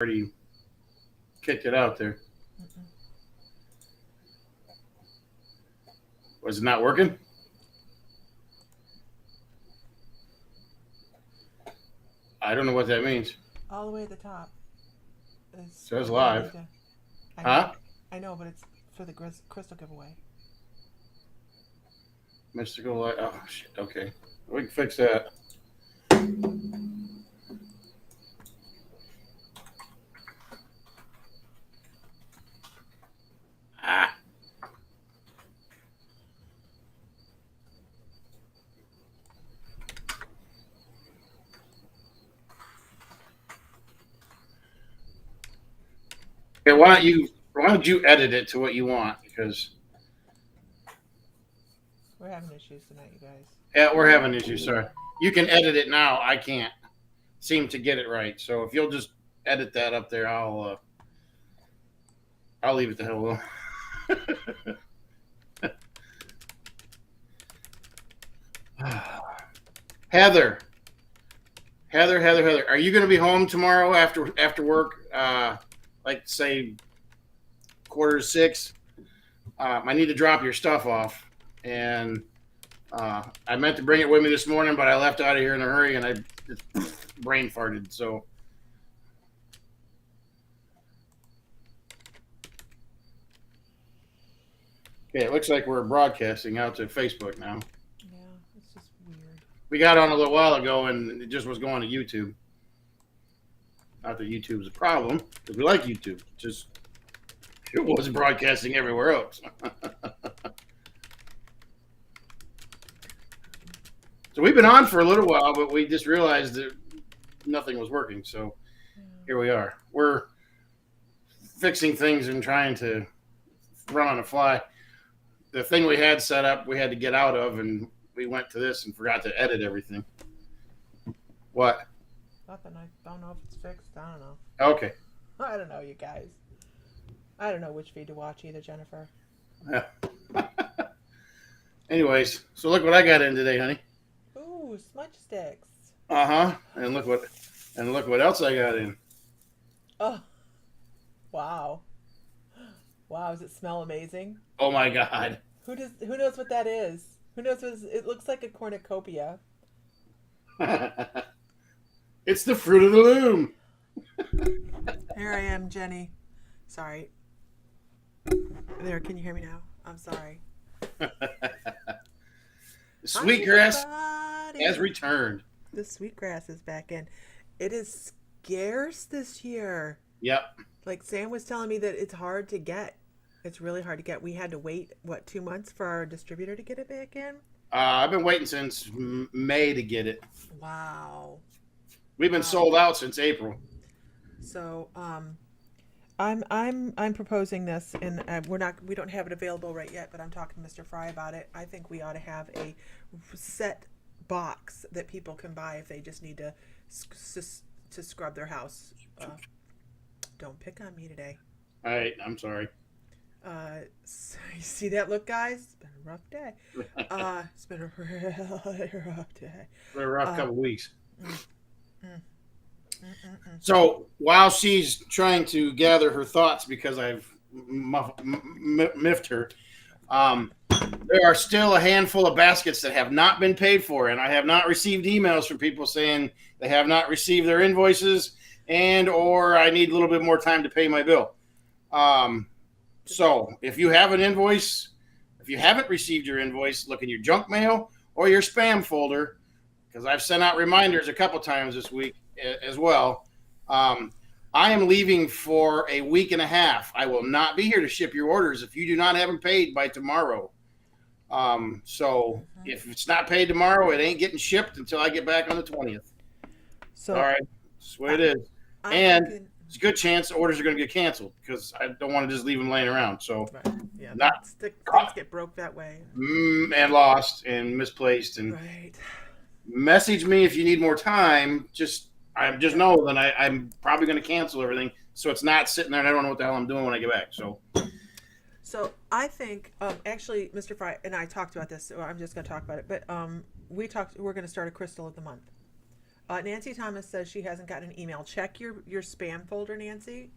already kicked it out there. Mm-mm. Was it not working? I don't know what that means. All the way at the top is Says where you need live. to. I know, Huh? I know, but it's for the crystal giveaway. Mystical light. Oh, shit. Okay. We can fix that. Ah. Okay, why don't you edit it to what you want? Because We're having issues tonight, you guys. yeah, we're having issues. Sorry. You can edit it now. I can't seem to get it right. So if you'll just edit that up there, I'll leave it the hell alone. Heather, Heather, are you going to be home tomorrow after work? Like say 5:45. I need to drop your stuff off, and I meant to bring it with me this morning, but I left out of here in a hurry, and I just brain farted. So okay, it looks like we're broadcasting out to Facebook now. Yeah, it's just weird. We got on a little while ago, and it just was going to YouTube. Not that YouTube's a problem, because we like YouTube. Just it wasn't broadcasting everywhere else. So we've been on for a little while, but we just realized that nothing was working. So Yeah. here we are. We're fixing things and trying to run on the fly. The thing we had set up, we had to get out of, and we went to this and forgot to edit everything. What? Nothing. I don't know if it's fixed. I don't know. Okay. I don't know, you guys. I don't know which feed to watch either, Jennifer. Yeah. Anyways, so look what I got in today, honey. Ooh, smudge sticks. Uh-huh. And look what else I got in. Oh, wow. Wow, does it smell amazing? Oh my God. Who knows what that is? Who knows what it looks like a cornucopia. It's the fruit of the loom. Here I am, Jenny. Sorry. There, can you hear me now? I'm sorry. Hi, Sweetgrass has everybody. returned. The sweetgrass is back in. It is scarce this year. Yep. Like Sam was telling me that it's hard to get. It's really hard to get. We had to wait, what, 2 months for our distributor to get it back in? I've been waiting since May to get it. Wow. We've been Wow. sold out since April. So, I'm proposing this, and we don't have it available right yet, but I'm talking to Mr. Fry about it. I think we ought to have a set box that people can buy if they just need to scrub their house. Don't pick on me today. All right. I'm sorry. So you see that look, guys? It's been a rough day. It's been a really rough day. For a rough Uh, couple weeks. mm, mm, mm. So while she's trying to gather her thoughts because I've miffed her, there are still a handful of baskets that have not been paid for, and I have not received emails from people saying they have not received their invoices and or I need a little bit more time to pay my bill. So if you have an invoice, if you haven't received your invoice, look in your junk mail or your spam folder because I've sent out reminders a couple times this week as well. I am leaving for a week and a half. I will not be here to ship your orders if you do not have them paid by tomorrow. So Mhm. if it's not paid tomorrow, it ain't getting shipped until I get back on the 20th. All So right. That's the way I, it is. I'm And thinking, it's a good chance orders are going to get canceled because I don't want to just leave them laying around. So right, yeah, not things get broke that way. and lost and misplaced and Right. message me if you need more time. I just Yeah. know that I'm probably going to cancel everything, so it's not sitting there and I don't know what the hell I'm doing when I get back. So So I think, actually, Mr. Fry and I talked about this. So I'm just going to talk about it. But we're going to start a crystal of the month. Nancy Thomas says she hasn't gotten an email. Check your spam folder, Nancy.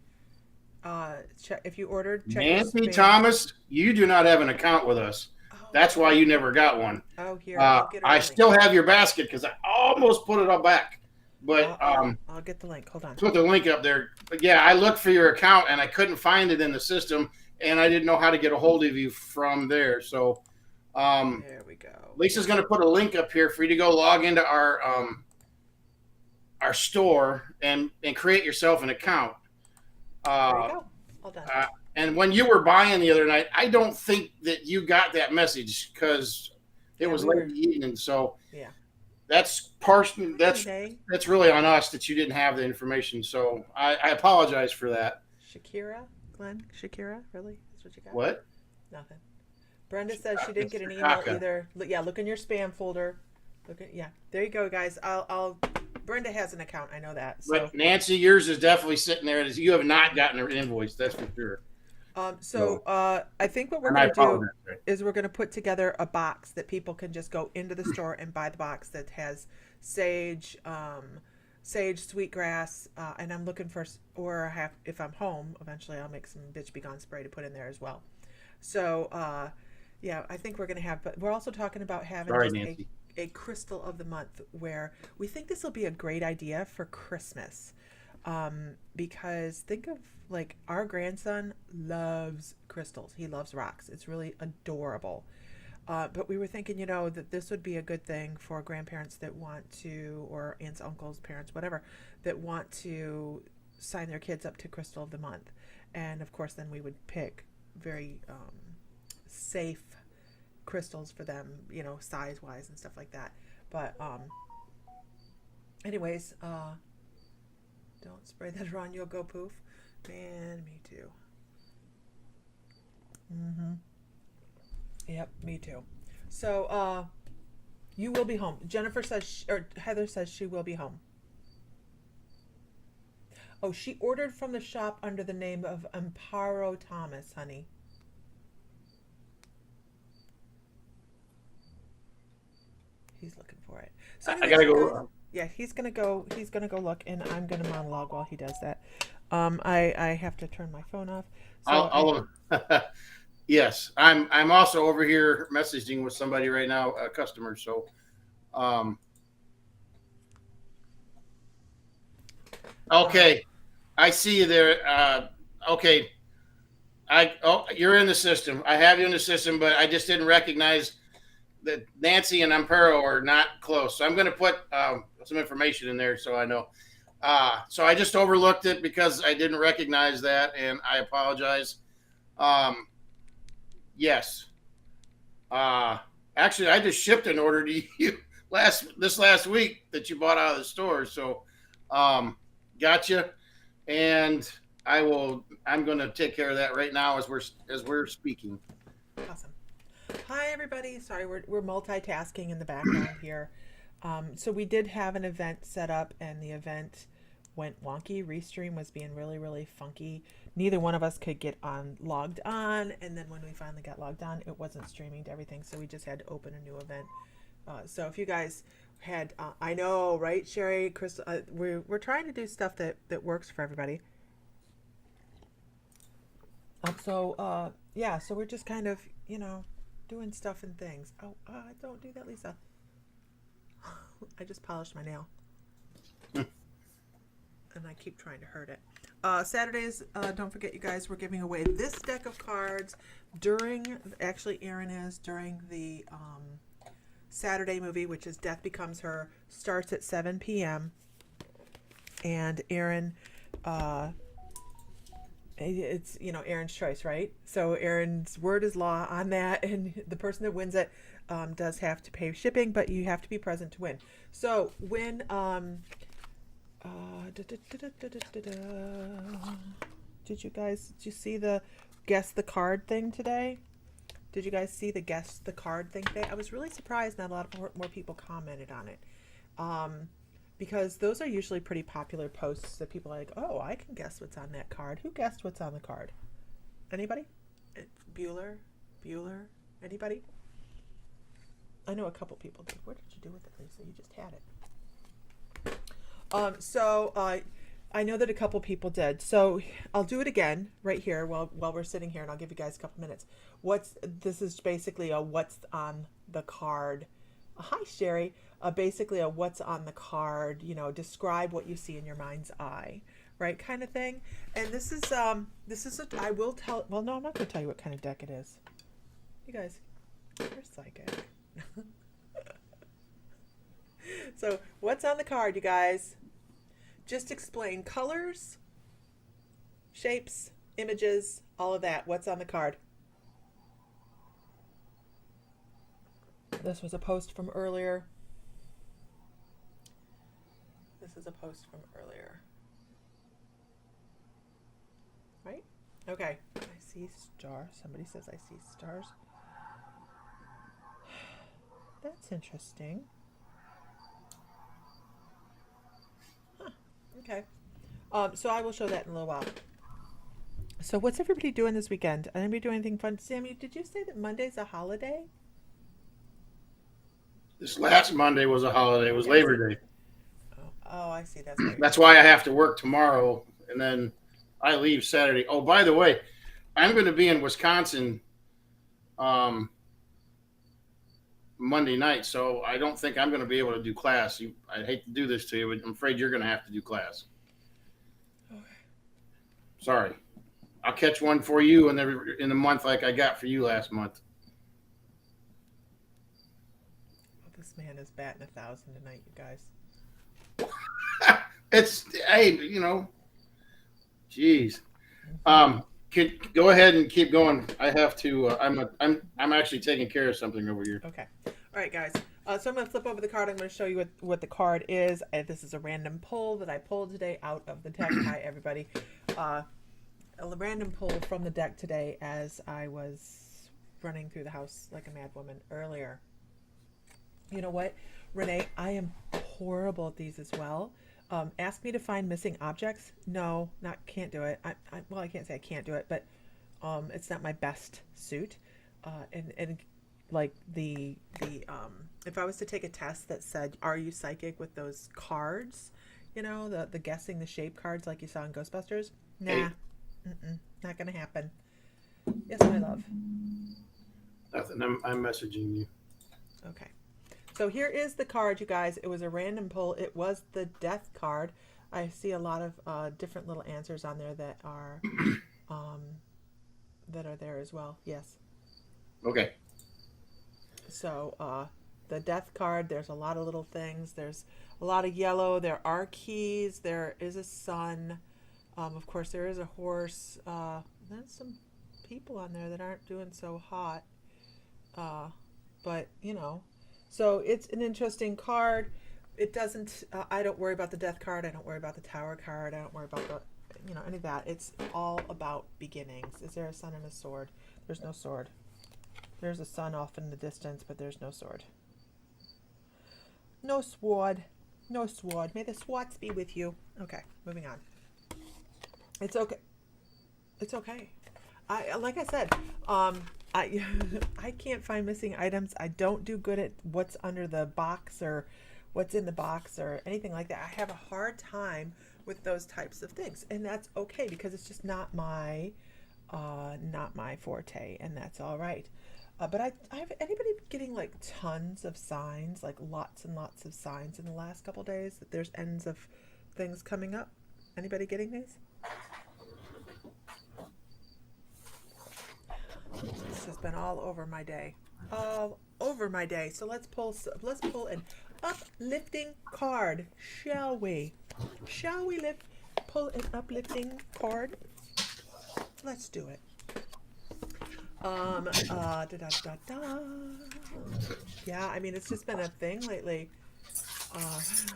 Check if you ordered. Check your Nancy spam. Thomas, you do not have an account with us. Oh, That's why you never got one. oh, here I'll get her. I a link. still have your basket because I almost put it all back. But I'll get the link. Hold on. put the link up there. But yeah, I looked for your account and I couldn't find it in the system, and I didn't know how to get a hold of you from there. So There we go. Lisa's going to put a link up here for you to go log into our store and create yourself an account. There you go. All done. And when you were buying the other night, I don't think that you got that message because it was late in the evening. So yeah, that's partially that's really on us that you didn't have the information. So I apologize for that. Shakira, Glenn, Shakira, really? That's what you got? What? Nothing. Brenda says she didn't get an email either. Yeah, look in your spam folder. There you go, guys. I'll. Brenda has an account. I know that. So. But Nancy, yours is definitely sitting there. You have not gotten an invoice. That's for sure. I think what we're going to do is we're going to put together a box that people can just go into the store and buy the box that has sage, sweetgrass, and I'm looking for, if I'm home, eventually I'll make some Bitch Be Gone spray to put in there as well. So, yeah, I think we're going to have, but we're also talking about having a crystal of the month where we think this will be a great idea for Christmas. Because think of like our grandson loves crystals. He loves rocks. It's really adorable. But we were thinking, that this would be a good thing for grandparents that want to, or aunts, uncles, parents, whatever, that want to sign their kids up to Crystal of the Month. And of course, then we would pick very safe crystals for them, size wise and stuff like that. But anyways, don't spray that around, you'll go poof. Man, me too. Yep, me too. So you will be home. Jennifer says, or Heather says she will be home. Oh, she ordered from the shop under the name of Amparo Thomas, honey. He's looking for it. So I gotta go. Yeah, he's gonna go look, and I'm gonna monologue while he does that. I have to turn my phone off. So yes, I'm also over here messaging with somebody right now, a customer. So, okay, I see you there. Okay, you're in the system. I have you in the system, but I just didn't recognize that Nancy and Amparo are not close. So I'm going to put some information in there so I know. So I just overlooked it because I didn't recognize that, and I apologize. Yes. Actually, I just shipped an order to you this last week that you bought out of the store. So gotcha. And I'm going to take care of that right now as we're speaking. Awesome. Hi, everybody. Sorry, we're multitasking in the background here. So we did have an event set up, and the event went wonky. Restream was being really, really funky. Neither one of us could get logged on, and then when we finally got logged on, it wasn't streaming to everything, so we just had to open a new event. So if you guys had, I know, right, Sherry, Crystal, we're trying to do stuff that works for everybody. Yeah, so we're just kind of, doing stuff and things. Oh, don't do that, Lisa. I just polished my nail. And I keep trying to hurt it. Saturdays, don't forget, you guys, we're giving away this deck of cards during the Saturday movie, which is Death Becomes Her, starts at 7 p.m. And Aaron, it's, Aaron's choice, right? So Aaron's word is law on that, and the person that wins it does have to pay shipping, but you have to be present to win. So when did you see the guess the card thing today? Did you guys see the guess the card thing today? I was really surprised not a lot of more people commented on it. Because those are usually pretty popular posts that people are like, oh, I can guess what's on that card. Who guessed what's on the card? Anybody? Bueller? Anybody? I know a couple people did. What did you do with it, Lisa? You just had it. I know that a couple people did. So I'll do it again right here while we're sitting here, and I'll give you guys a couple minutes. This is basically a what's on the card. Hi, Sherry. Basically a what's on the card. Describe what you see in your mind's eye, right? Kind of thing. And this is I will tell. Well, no, I'm not going to tell you what kind of deck it is. You guys, you're psychic. So what's on the card, you guys? Just explain colors, shapes, images, all of that. What's on the card? This was a post from earlier. This is a post from earlier. Right? Okay. I see stars. Somebody says I see stars. That's interesting. Okay. So I will show that in a little while. So what's everybody doing this weekend? Anybody doing anything fun? Sammy, did you say that Monday's a holiday? This last Monday was a holiday. It was Labor Day. Oh, I see. That's right. That's why I have to work tomorrow, and then I leave Saturday. Oh, by the way, I'm going to be in Wisconsin Monday night, so I don't think I'm going to be able to do class. I hate to do this to you, but I'm afraid you're going to have to do class. Okay. Sorry. I'll catch one for you in the month like I got for you last month. Well, this man is batting 1,000 tonight, you guys. Hey, jeez. Go ahead and keep going. I have to. I'm actually taking care of something over here. Okay. All right, guys. So I'm going to flip over the card. I'm going to show you what the card is. This is a random pull that I pulled today out of the deck. Hi, everybody. A random pull from the deck today as I was running through the house like a mad woman earlier. You know what, Renee? I am horrible at these as well. Ask me to find missing objects. No, can't do it. I can't say I can't do it, but it's not my best suit. And like the if I was to take a test that said, "Are you psychic?" with those cards, the guessing the shape cards like you saw in Ghostbusters. Nah, not gonna happen. Yes, my love. Nothing. I'm messaging you. Okay. So here is the card, you guys. It was a random pull. It was the death card. I see a lot of different little answers on there that are there as well. Yes. Okay. So the death card, there's a lot of little things. There's a lot of yellow. There are keys. There is a sun. Of course, there is a horse. There's some people on there that aren't doing so hot. But, so it's an interesting card. It doesn't, I don't worry about the death card. I don't worry about the tower card. I don't worry about any of that. It's all about beginnings. Is there a sun and a sword? There's no sword. There's a sun off in the distance, but there's no sword. No sword. No sword. May the swords be with you. Okay, moving on. It's okay. It's okay. Like I said, I can't find missing items. I don't do good at what's under the box or what's in the box or anything like that. I have a hard time with those types of things, and that's okay because it's just not my forte, and that's all right. But I have anybody getting like tons of signs, like lots and lots of signs in the last couple days that there's ends of things coming up? Anybody getting these? This has been all over my day. All over my day. So let's pull an uplifting card, shall we? Shall we pull an uplifting card? Let's do it. Yeah, I mean, it's just been a thing lately.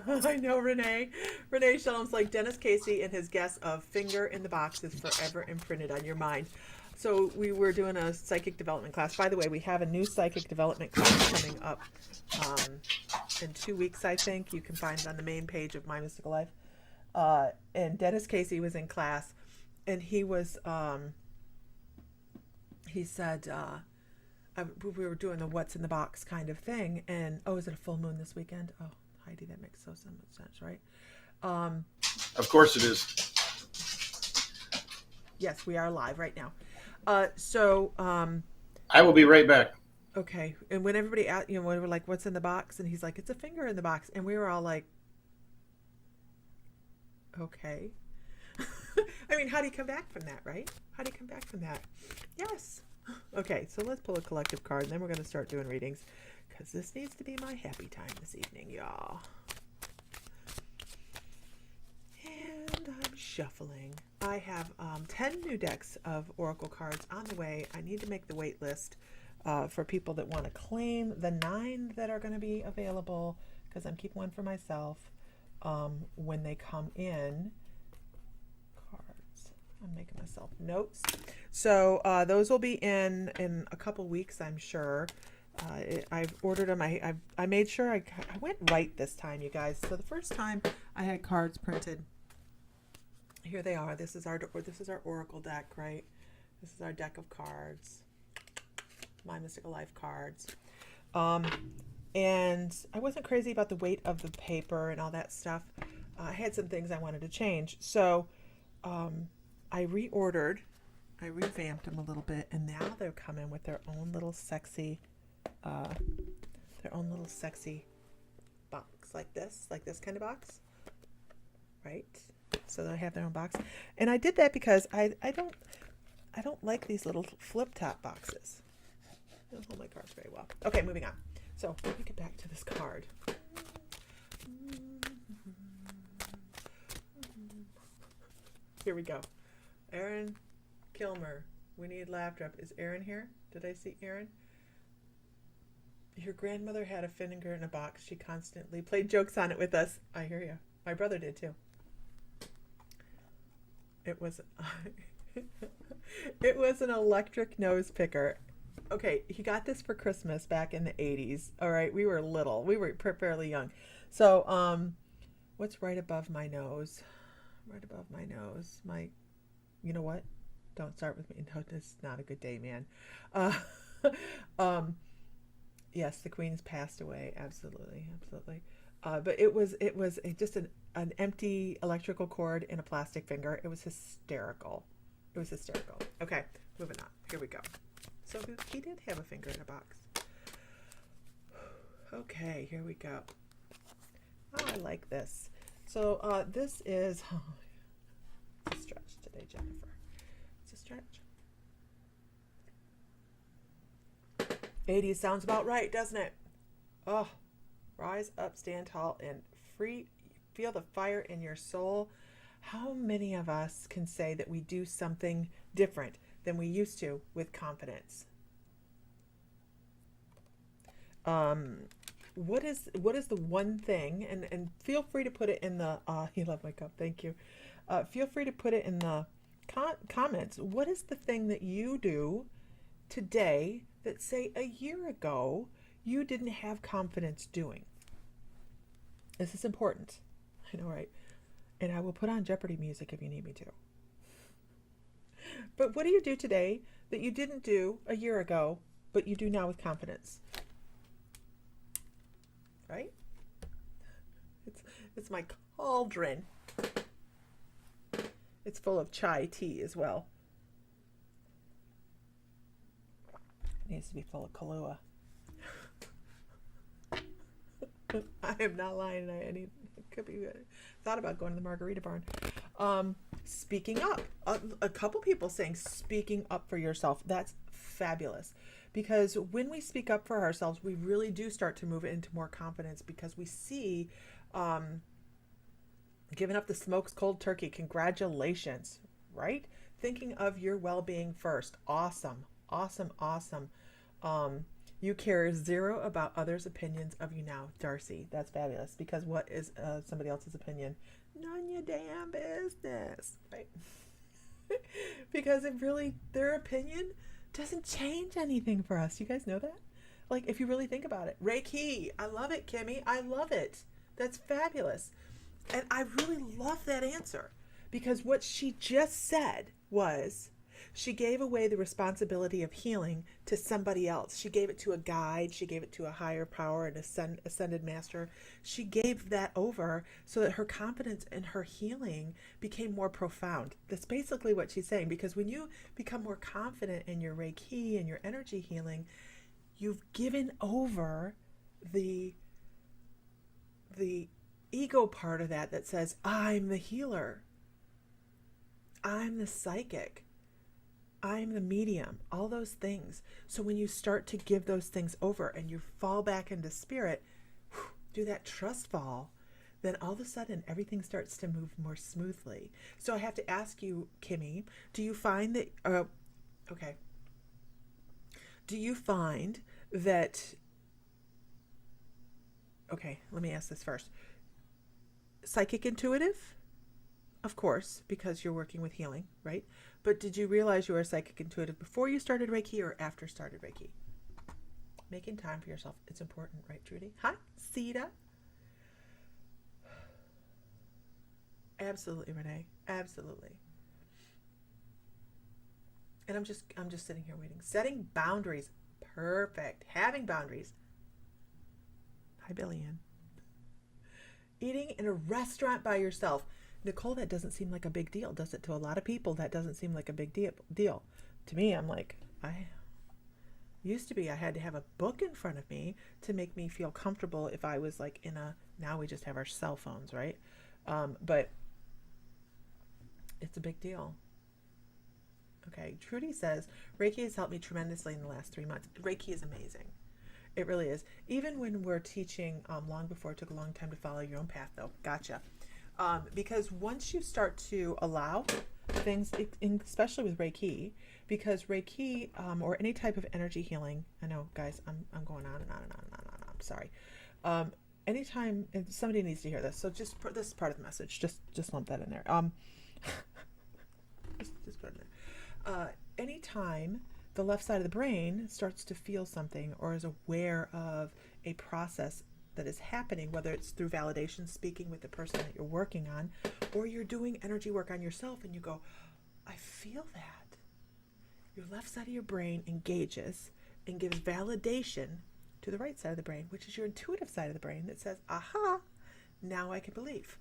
I know, Renee. Renee Shellam's like, Dennis Casey and his guess of finger in the box is forever imprinted on your mind. So we were doing a psychic development class. By the way, we have a new psychic development class coming up in 2 weeks, I think. You can find it on the main page of My Mystical Life. And Dennis Casey was in class, and he was, he said, we were doing the what's in the box kind of thing. And, is it a full moon this weekend? Oh, Heidi, that makes so much sense, right? Of course it is. Yes, we are live right now. I will be right back. Okay. And when everybody asked, we were like, what's in the box? And he's like, it's a finger in the box. And we were all like, okay. I mean, how do you come back from that, right? How do you come back from that? Yes. Okay, so let's pull a collective card, and then we're going to start doing readings, because this needs to be my happy time this evening, y'all. And I'm shuffling. I have 10 new decks of Oracle cards on the way. I need to make the wait list for people that want to claim the 9 that are going to be available, because I'm keeping one for myself when they come in. I'm making myself notes. So those will be in a couple weeks, I'm sure. I've ordered them. I made sure I went right this time, you guys. So the first time I had cards printed. Here they are. This is our Oracle deck, right? This is our deck of cards. My Mystical Life cards. And I wasn't crazy about the weight of the paper and all that stuff. I had some things I wanted to change. So I revamped them a little bit, and now they're coming with their own little sexy box, like this kind of box, right? So they have their own box, and I did that because I don't like these little flip top boxes. They don't hold my cards very well. Okay, moving on. So let me get back to this card. Here we go. Aaron Kilmer. We need laugh drop. Is Aaron here? Did I see Aaron? Your grandmother had a finger in a box. She constantly played jokes on it with us. I hear you. My brother did too. It was it was an electric nose picker. Okay, he got this for Christmas back in the 80s. All right, we were little. We were fairly young. So, what's right above my nose? Right above my nose. You know what? Don't start with me. No, this is not a good day, man. Yes, the Queen's passed away. Absolutely. But it was just an empty electrical cord in a plastic finger. It was hysterical. Okay, moving on. Here we go. So he did have a finger in a box. Okay, here we go. Oh, I like this. So this is... It's a stretch today, Jennifer. It's a stretch. 80s sounds about right, doesn't it? Oh, rise up, stand tall, and free. Feel the fire in your soul. How many of us can say that we do something different than we used to with confidence? What is the one thing? And feel free to put it in the. You love my cup. Thank you. Feel free to put it in the comments. What is the thing that you do today that, say, a year ago you didn't have confidence doing? This is important. I know, right? And I will put on Jeopardy music if you need me to. But what do you do today that you didn't do a year ago, but you do now with confidence? Right? It's my cauldron. It's full of chai tea as well. It needs to be full of Kahlua. I am not lying. It could be good. Thought about going to the Margarita Barn. Speaking up. A couple people saying speaking up for yourself. That's fabulous. Because when we speak up for ourselves, we really do start to move into more confidence, because we see giving up the smokes cold turkey. Congratulations, right? Thinking of your well-being first. Awesome. You care zero about others' opinions of you now, Darcy. That's fabulous. Because what is somebody else's opinion? None your damn business, right? Because their opinion doesn't change anything for us. You guys know that? Like, if you really think about it. Reiki. I love it, Kimmy. I love it. That's fabulous. And I really love that answer, because what she just said was, She gave away the responsibility of healing to somebody else. She gave it to a guide. She gave it to a higher power, an ascended master. She gave that over so that her confidence in her healing became more profound. That's basically what she's saying, because when you become more confident in your Reiki and your energy healing, you've given over the ego part of that says, I'm the healer, I'm the psychic, I'm the medium, all those things. So when you start to give those things over and you fall back into spirit, do that trust fall, then all of a sudden everything starts to move more smoothly. So I have to ask you, Kimmy, do you find that, do you find that, let me ask this first. Psychic intuitive? Of course, because you're working with healing, right? But did you realize you were a psychic intuitive before you started Reiki or after started Reiki? Making time for yourself. It's important, right, Trudy? Hi, Sita. Absolutely, Renee. Absolutely. And I'm just sitting here waiting. Setting boundaries. Perfect. Having boundaries. Hi, Billian. Eating in a restaurant by yourself. Nicole, that doesn't seem like a big deal, does it? To a lot of people, that doesn't seem like a big deal. To me, I'm like, I used to be, I had to have a book in front of me to make me feel comfortable if I was like now we just have our cell phones, right? But it's a big deal. Okay, Trudy says, Reiki has helped me tremendously in the last 3 months. Reiki is amazing. It really is. Even when we're teaching, long before, it took a long time to follow your own path though. Gotcha. Because once you start to allow things, especially with Reiki, because Reiki, or any type of energy healing, I know guys, I'm going on and on and on and on and on. I'm sorry. Anytime somebody needs to hear this, so just this is part of the message, just lump that in there. Just put it in there. Anytime the left side of the brain starts to feel something or is aware of a process that is happening, whether it's through validation, speaking with the person that you're working on, or you're doing energy work on yourself and you go, I feel that. Your left side of your brain engages and gives validation to the right side of the brain, which is your intuitive side of the brain, that says, aha, now I can believe.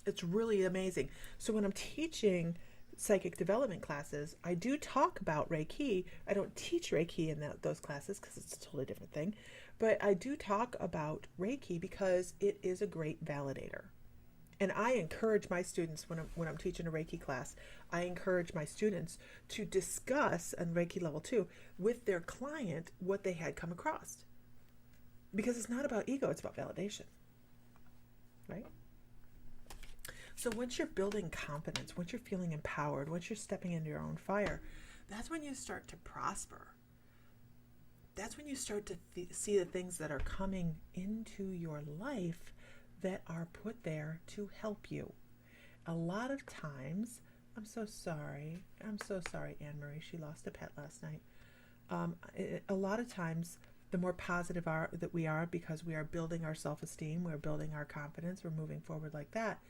It's really amazing. So when I'm teaching psychic development classes, I do talk about Reiki. I don't teach Reiki in those classes because it's a totally different thing. But I do talk about Reiki because it is a great validator. And I encourage my students, when I'm teaching a Reiki class, I encourage my students to discuss on Reiki level 2 with their client what they had come across. Because it's not about ego, it's about validation. Right? So once you're building confidence, once you're feeling empowered, once you're stepping into your own fire, that's when you start to prosper. That's when you start to see the things that are coming into your life that are put there to help you. A lot of times, I'm so sorry, Anne-Marie, she lost a pet last night. A lot of times, the more positive that we are, because we are building our self-esteem, we're building our confidence, we're moving forward like that,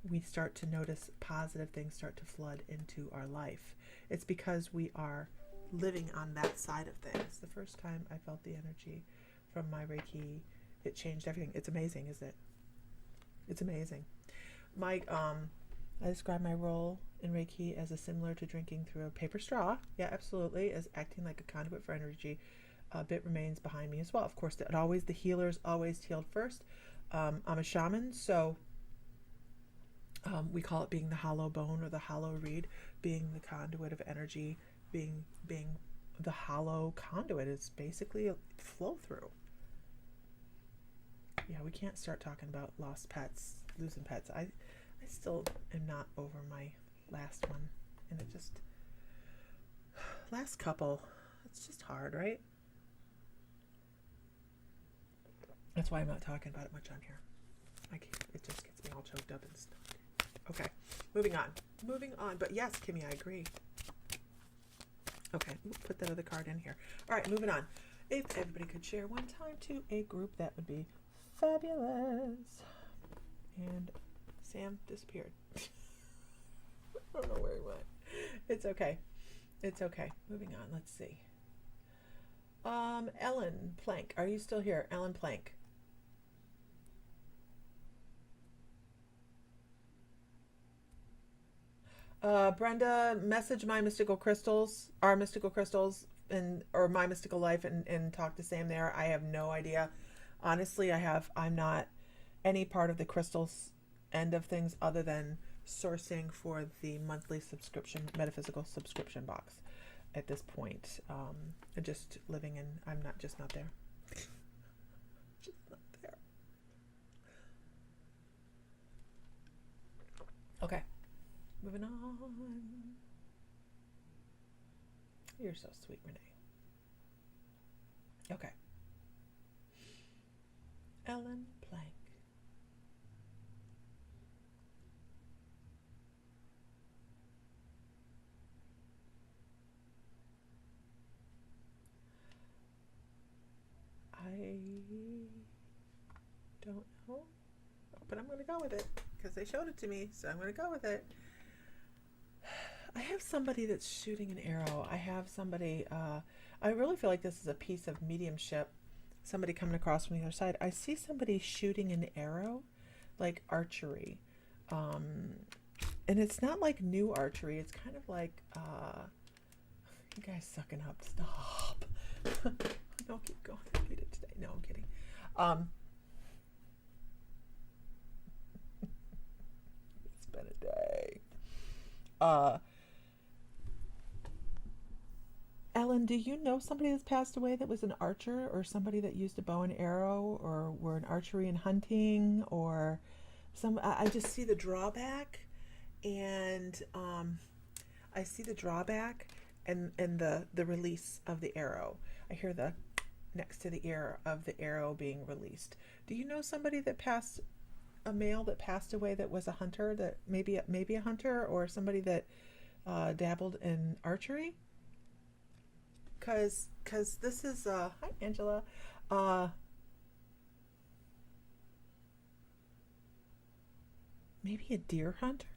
we start to notice positive things start to flood into our life. It's because we are living on that side of things. The first time I felt the energy from my Reiki, it changed everything. It's amazing, isn't it? It's amazing. I describe my role in Reiki as similar to drinking through a paper straw. Yeah, absolutely. As acting like a conduit for energy. A bit remains behind me as well. Of course, the healers always healed first. I'm a shaman, so we call it being the hollow bone or the hollow reed, being the conduit of energy, being the hollow conduit is basically a flow through. Yeah, we can't start talking about lost pets, losing pets. I still am not over my last one, and it just last couple. It's just hard, right? That's why I'm not talking about it much on here. It just gets me all choked up and stuff. Okay, moving on. But yes, Kimmy, I agree. Okay, put that other card in here. All right, moving on. If everybody could share one time to a group, that would be fabulous. And Sam disappeared. I don't know where he went. It's okay. It's okay. Moving on. Let's see. Ellen Plank. Are you still here? Ellen Plank. Brenda, message my mystical crystals, our mystical crystals, and or my mystical life, and talk to Sam there. I have no idea. Honestly, I'm not any part of the crystals end of things other than sourcing for the monthly subscription, metaphysical subscription box at this point. Just living in, I'm not just not there. Just not there. Okay. Moving on. You're so sweet, Renee. Okay. Ellen Plank. I don't know, but I'm going to go with it because they showed it to me, so I'm going to go with it. I have somebody that's shooting an arrow. I have somebody, I really feel like this is a piece of mediumship. Somebody coming across from the other side. I see somebody shooting an arrow, like archery. And it's not like new archery. It's kind of like, you guys sucking up. Stop. No, keep going. Read it today. No, I'm kidding. It's been a day. Ellen, do you know somebody that's passed away that was an archer, or somebody that used a bow and arrow, or were in archery and hunting, or some? I just see the drawback, and I see the drawback and the release of the arrow. I hear the next to the ear of the arrow being released. Do you know somebody that passed, a male that passed away that was a hunter, that maybe a hunter, or somebody that dabbled in archery? Cause this is hi Angela, maybe a deer hunter.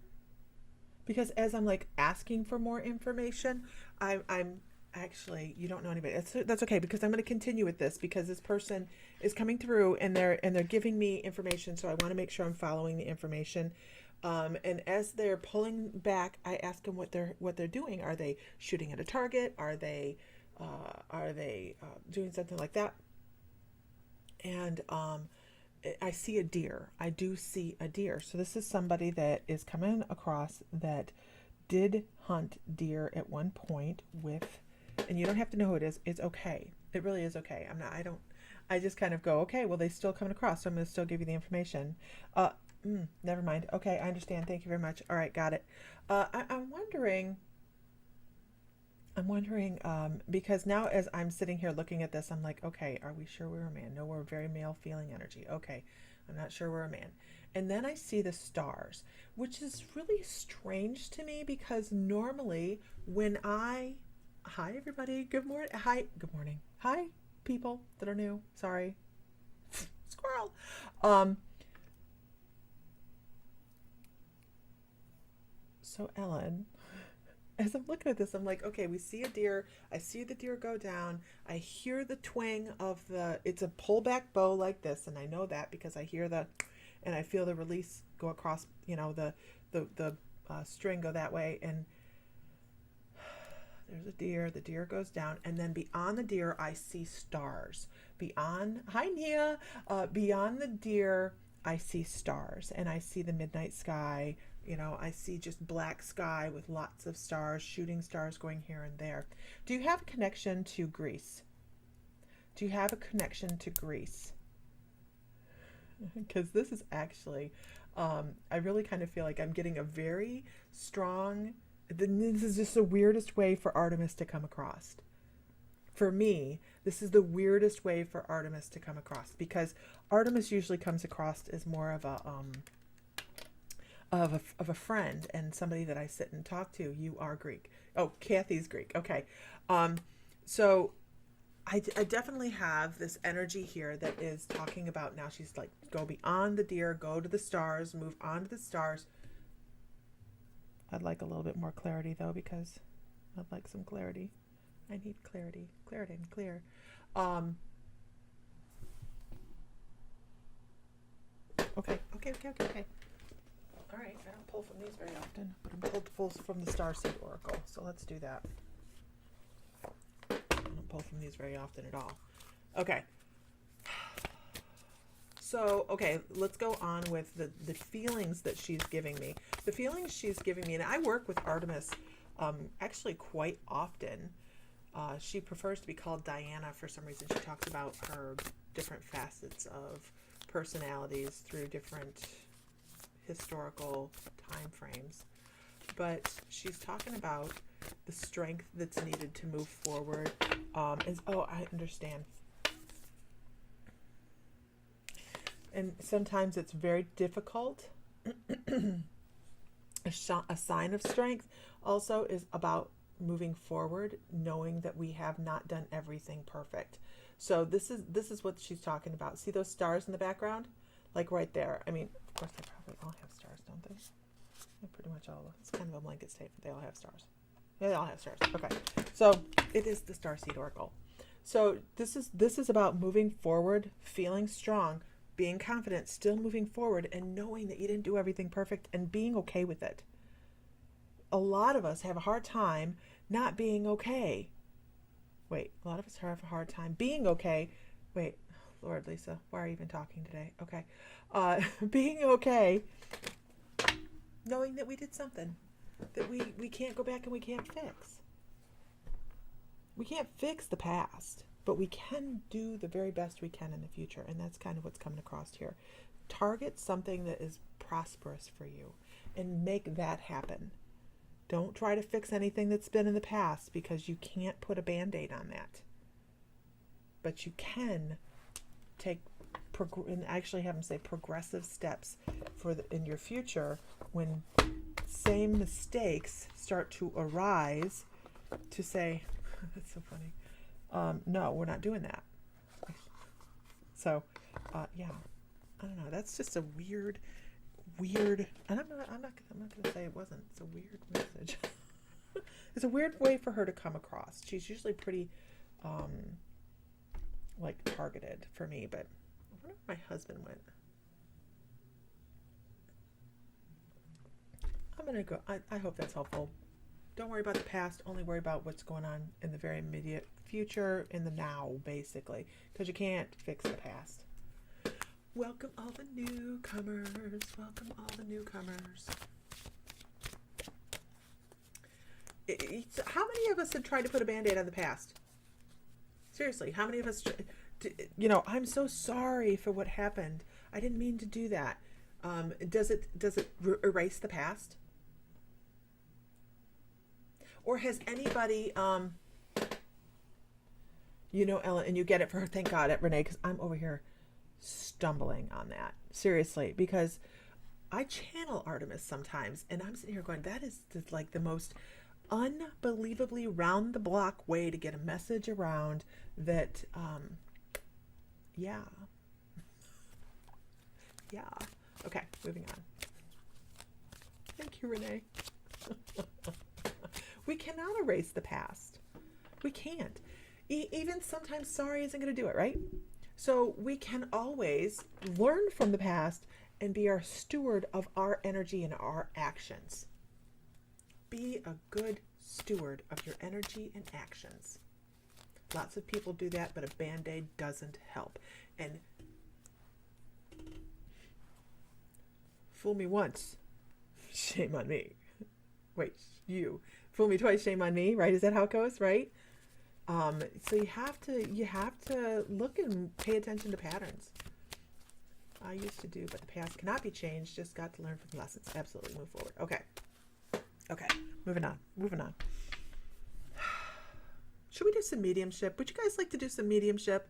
Because as I'm like asking for more information, I'm actually, you don't know anybody. That's okay, because I'm going to continue with this because this person is coming through and they're giving me information, so I want to make sure I'm following the information. And as they're pulling back, I ask them what they're doing. Are they shooting at a target? Are they doing something like that? And I see a deer. I do see a deer. So this is somebody that is coming across that did hunt deer at one point with, and you don't have to know who it is. It's okay. It really is okay. I just kind of go, okay, well, they still coming across, so I'm going to still give you the information. Never mind. Okay, I understand. Thank you very much. All right, got it. I'm wondering, because now as I'm sitting here looking at this, I'm like, okay, are we sure we're a man? No, we're very male feeling energy. Okay, I'm not sure we're a man. And then I see the stars, which is really strange to me because normally when hi everybody, good morning, hi, good morning, hi people that are new, sorry, squirrel. So Ellen, as I'm looking at this, I'm like, okay, we see a deer. I see the deer go down. I hear the twang of it's a pullback bow like this. And I know that because I hear and I feel the release go across, the string go that way. And there's a deer. The deer goes down. And then beyond the deer, I see stars. Hi Nia. Beyond the deer, I see stars. And I see the midnight sky. I see just black sky with lots of stars, shooting stars going here and there. Do you have a connection to Greece? Because this is actually, I really kind of feel like I'm getting a very strong, this is just the weirdest way for Artemis to come across. For me, this is the weirdest way for Artemis to come across, because Artemis usually comes across as more of a friend and somebody that I sit and talk to. You are Greek. Oh, Kathy's Greek. Okay. So I definitely have this energy here that is talking about, now she's like, go beyond the deer, go to the stars, move on to the stars. I'd like a little bit more clarity though, because I'd like some clarity. I need clarity. Clarity and clear. Okay. All right, I don't pull from these very often, but I'm told to pull from the Starseed Oracle, so let's do that. I don't pull from these very often at all. Okay. So, okay, let's go on with the feelings that she's giving me. The feelings she's giving me, and I work with Artemis actually quite often. She prefers to be called Diana for some reason. She talks about her different facets of personalities through different historical time frames. But she's talking about the strength that's needed to move forward. I understand. And sometimes it's very difficult. A sign of strength also is about moving forward, knowing that we have not done everything perfect. So this is what she's talking about. See those stars in the background? Like right there. I mean, of course they probably all have stars, don't they? They pretty much all. It's kind of a blanket statement. They all have stars. Yeah, they all have stars. Okay. So it is the Starseed Oracle. So this is about moving forward, feeling strong, being confident, still moving forward, and knowing that you didn't do everything perfect and being okay with it. A lot of us have a hard time not being okay. Wait, a lot of us have a hard time being okay. Wait, Lord, Lisa, why are you even talking today? Okay. Being okay, knowing that we did something that we can't go back and we can't fix. We can't fix the past, but we can do the very best we can in the future, and that's kind of what's coming across here. Target something that is prosperous for you and make that happen. Don't try to fix anything that's been in the past, because you can't put a Band-Aid on that. But you can take and actually have them say progressive steps in your future when same mistakes start to arise, to say, that's so funny. No, we're not doing that. So, yeah, I don't know. That's just a weird, and I'm not gonna say it wasn't. It's a weird message. It's a weird way for her to come across. She's usually pretty, like targeted for me, but I wonder where my husband went. I'm gonna go. I hope that's helpful. Don't worry about the past. Only worry about what's going on in the very immediate future, in the now, basically, because you can't fix the past. Welcome all the newcomers. Welcome all the newcomers. How many of us have tried to put a Band-Aid on the past? Seriously, how many of us, I'm so sorry for what happened. I didn't mean to do that. Does it erase the past? Or has anybody, Ellen, and you get it for her, thank God, at Renee, because I'm over here stumbling on that. Seriously, because I channel Artemis sometimes, and I'm sitting here going, that is like the most unbelievably round the block way to get a message around that, yeah. Okay, moving on. Thank you, Renee. We cannot erase the past. We can't. Even sometimes sorry isn't going to do it, right? So we can always learn from the past and be our steward of our energy and our actions. Be a good steward of your energy and actions. Lots of people do that, but a Band-Aid doesn't help. And fool me once, shame on me. Wait, you. Fool me twice, shame on me, right? Is that how it goes, right? So you have to look and pay attention to patterns. I used to do, but the past cannot be changed. Just got to learn from the lessons. Absolutely, move forward. Okay, moving on. Should we do some mediumship? Would you guys like to do some mediumship?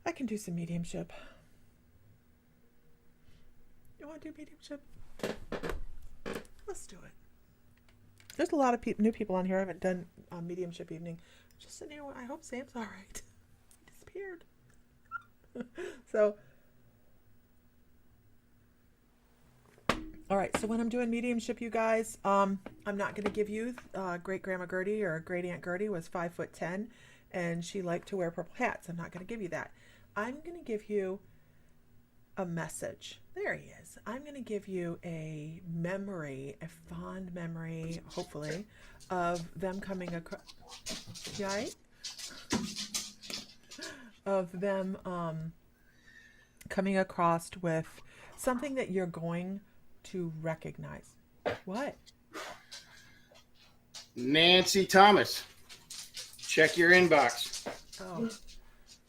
I can do some mediumship. You want to do mediumship? Let's do it. There's a lot of new people on here. I haven't done mediumship evening. Just sitting here. I hope Sam's all right. He disappeared. So, All right, so when I'm doing mediumship, you guys, I'm not going to give you Great Grandma Gertie or Great Aunt Gertie was 5'10", and she liked to wear purple hats. I'm not going to give you that. I'm going to give you a message. There he is. I'm going to give you a memory, a fond memory, hopefully, of them coming across. Right? Of them coming across with something that you're going to recognize. What? Nancy Thomas, check your inbox. Oh,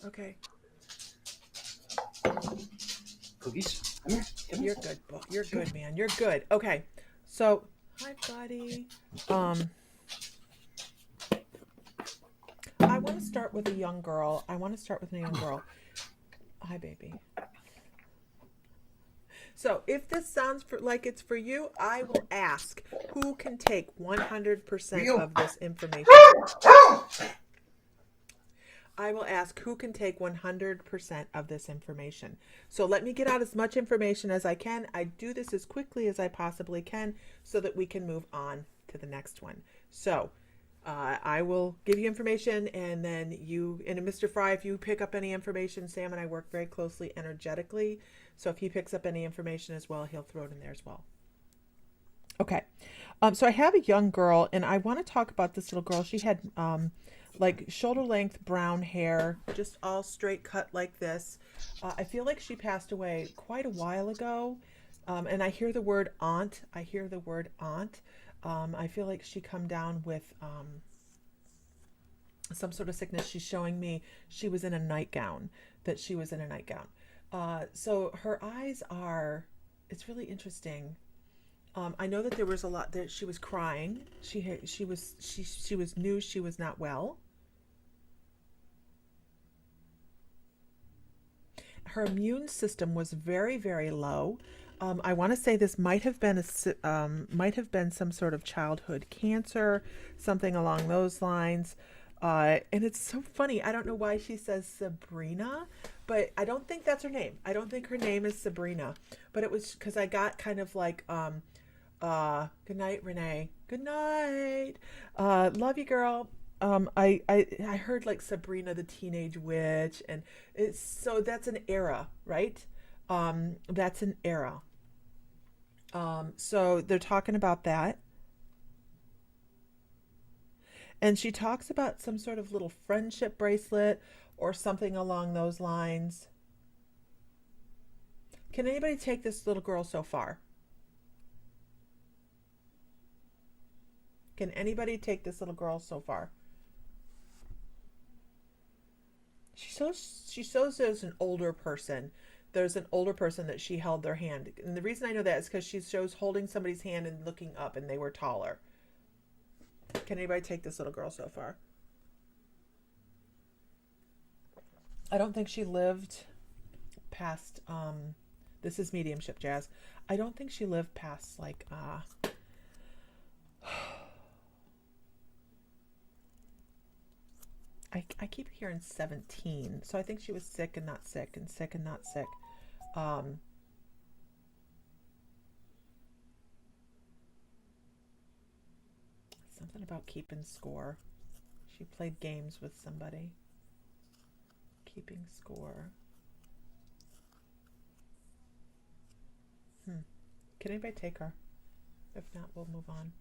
okay. Cookies? Come here. You're good, you're good, man. You're good. Okay. So, hi, buddy. I want to start with a young girl. Hi, baby. So, if this sounds like it's for you, I will ask who can take 100% of this information. I will ask who can take 100% of this information. So let me get out as much information as I can. I do this as quickly as I possibly can so that we can move on to the next one. So I will give you information, and then you, and Mr. Fry, if you pick up any information, Sam and I work very closely energetically. So if he picks up any information as well, he'll throw it in there as well. Okay. So I have a young girl, and I want to talk about this little girl. She had like shoulder length brown hair, just all straight cut like this. I feel like she passed away quite a while ago. And I hear the word aunt. I feel like she come down with some sort of sickness. She's showing me she was in a nightgown, so her eyes are, it's really interesting. I know that there was a lot that she was crying. She knew she was not well. Her immune system was very, very low. I want to say this might have been some sort of childhood cancer, something along those lines. And it's so funny. I don't know why she says Sabrina, but I don't think that's her name. I don't think her name is Sabrina, but it was because I got kind of like, good night, Renee. Good night. Love you, girl. I heard like Sabrina the Teenage Witch, and it's, so that's an era, right? That's an era. So they're talking about that. And she talks about some sort of little friendship bracelet or something along those lines. Can anybody take this little girl so far? Can anybody take this little girl so far? She shows there's an older person. There's an older person that she held their hand. And the reason I know that is because she shows holding somebody's hand and looking up, and they were taller. Can anybody take this little girl so far? I don't think she lived past, this is mediumship, Jazz. I don't think she lived past like, I keep hearing 17. So I think she was sick and not sick, and sick and not sick. Something about keeping score. She played games with somebody. Keeping score. Can anybody take her? If not, we'll move on.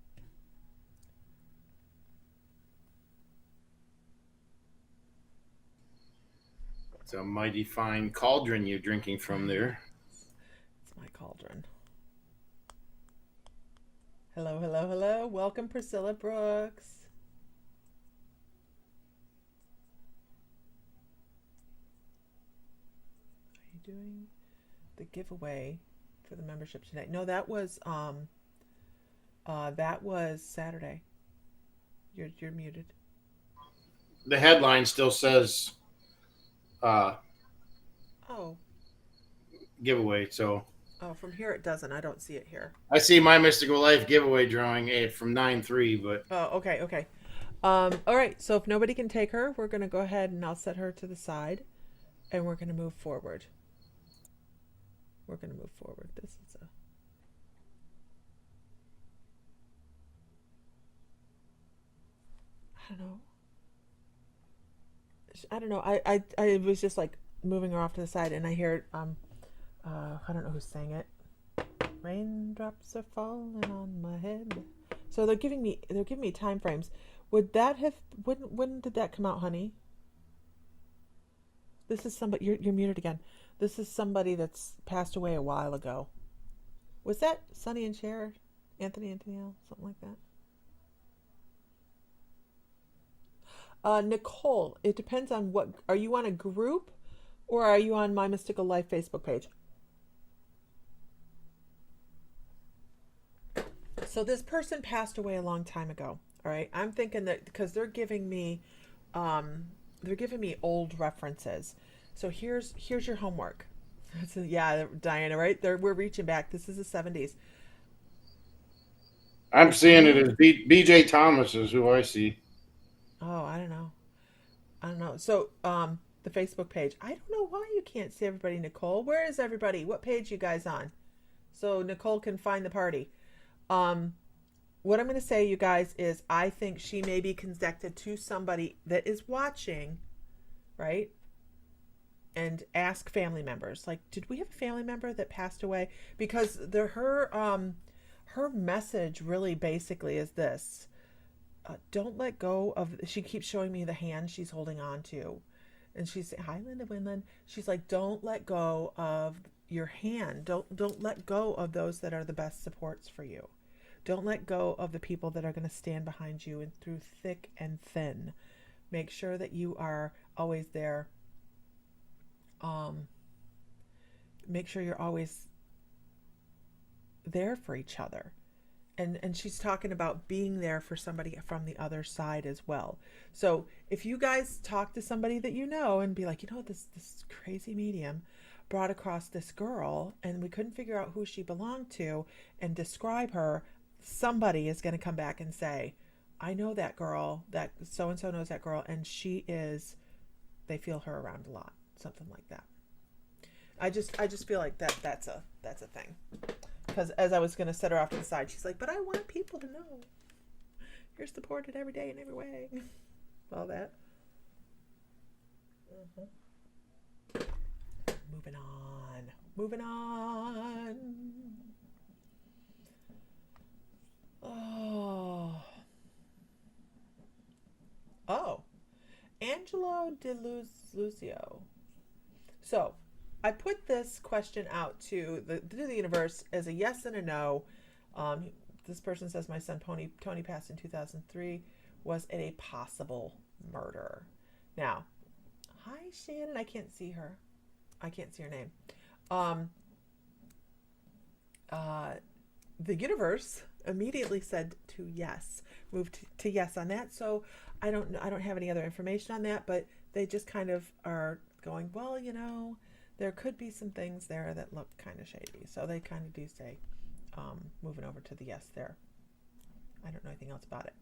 It's a mighty fine cauldron you're drinking from there. It's my cauldron. Hello, hello, hello. Welcome, Priscilla Brooks. Are you doing the giveaway for the membership tonight? No, that was Saturday. You're muted. The headline still says giveaway, so. Oh, from here it doesn't. I don't see it here. I see My Mystical Life giveaway drawing from 9/3, but. Oh, okay. All right. So if nobody can take her, we're going to go ahead and I'll set her to the side, and we're going to move forward. This is don't know. I don't know. I was just like moving her off to the side, and I hear I don't know who's saying it. Raindrops are falling on my head. So they're giving me time frames. Would that have when did that come out, honey? This is somebody you're muted again. This is somebody that's passed away a while ago. Was that Sonny and Cher? Anthony L, something like that. Nicole, it depends on what. Are you on a group or are you on My Mystical Life Facebook page? So this person passed away a long time ago. All right. I'm thinking that because they're giving me old references. So here's your homework. So, yeah, Diana, right? We're reaching back. This is the 70s. I'm seeing it as BJ Thomas is who I see. Oh, I don't know. So, the Facebook page. I don't know why you can't see everybody, Nicole. Where is everybody? What page you guys on? So Nicole can find the party. What I'm going to say, you guys, is I think she may be connected to somebody that is watching, right? And ask family members, like, did we have a family member that passed away? Because her message really basically is this: don't let go of. She keeps showing me the hand she's holding on to, and she's saying, "Hi, Linda Winland." She's like, "Don't let go of your hand. Don't let go of those that are the best supports for you. Don't let go of the people that are going to stand behind you and through thick and thin. Make sure that you are always there. Make sure you're always there for each other." And she's talking about being there for somebody from the other side as well. So if you guys talk to somebody that you know and be like, this crazy medium brought across this girl and we couldn't figure out who she belonged to and describe her, somebody is going to come back and say, I know that girl, that so-and-so knows that girl, and they feel her around a lot. Something like that. I just feel like that's a thing. Because as I was going to set her off to the side, she's like, but I want people to know you're supported every day in every way. All that. Mm-hmm. Moving on. Oh. Angelo De Lucio. So, I put this question out to the universe as a yes and a no. This person says, my son Tony passed in 2003. Was it a possible murder? Now, hi Shannon. I can't see her. I can't see her name. The universe immediately said to yes, moved to yes on that. So I don't have any other information on that, but they just kind of are going, well, there could be some things there that look kind of shady. So they kind of do say, moving over to the yes there. I don't know anything else about it.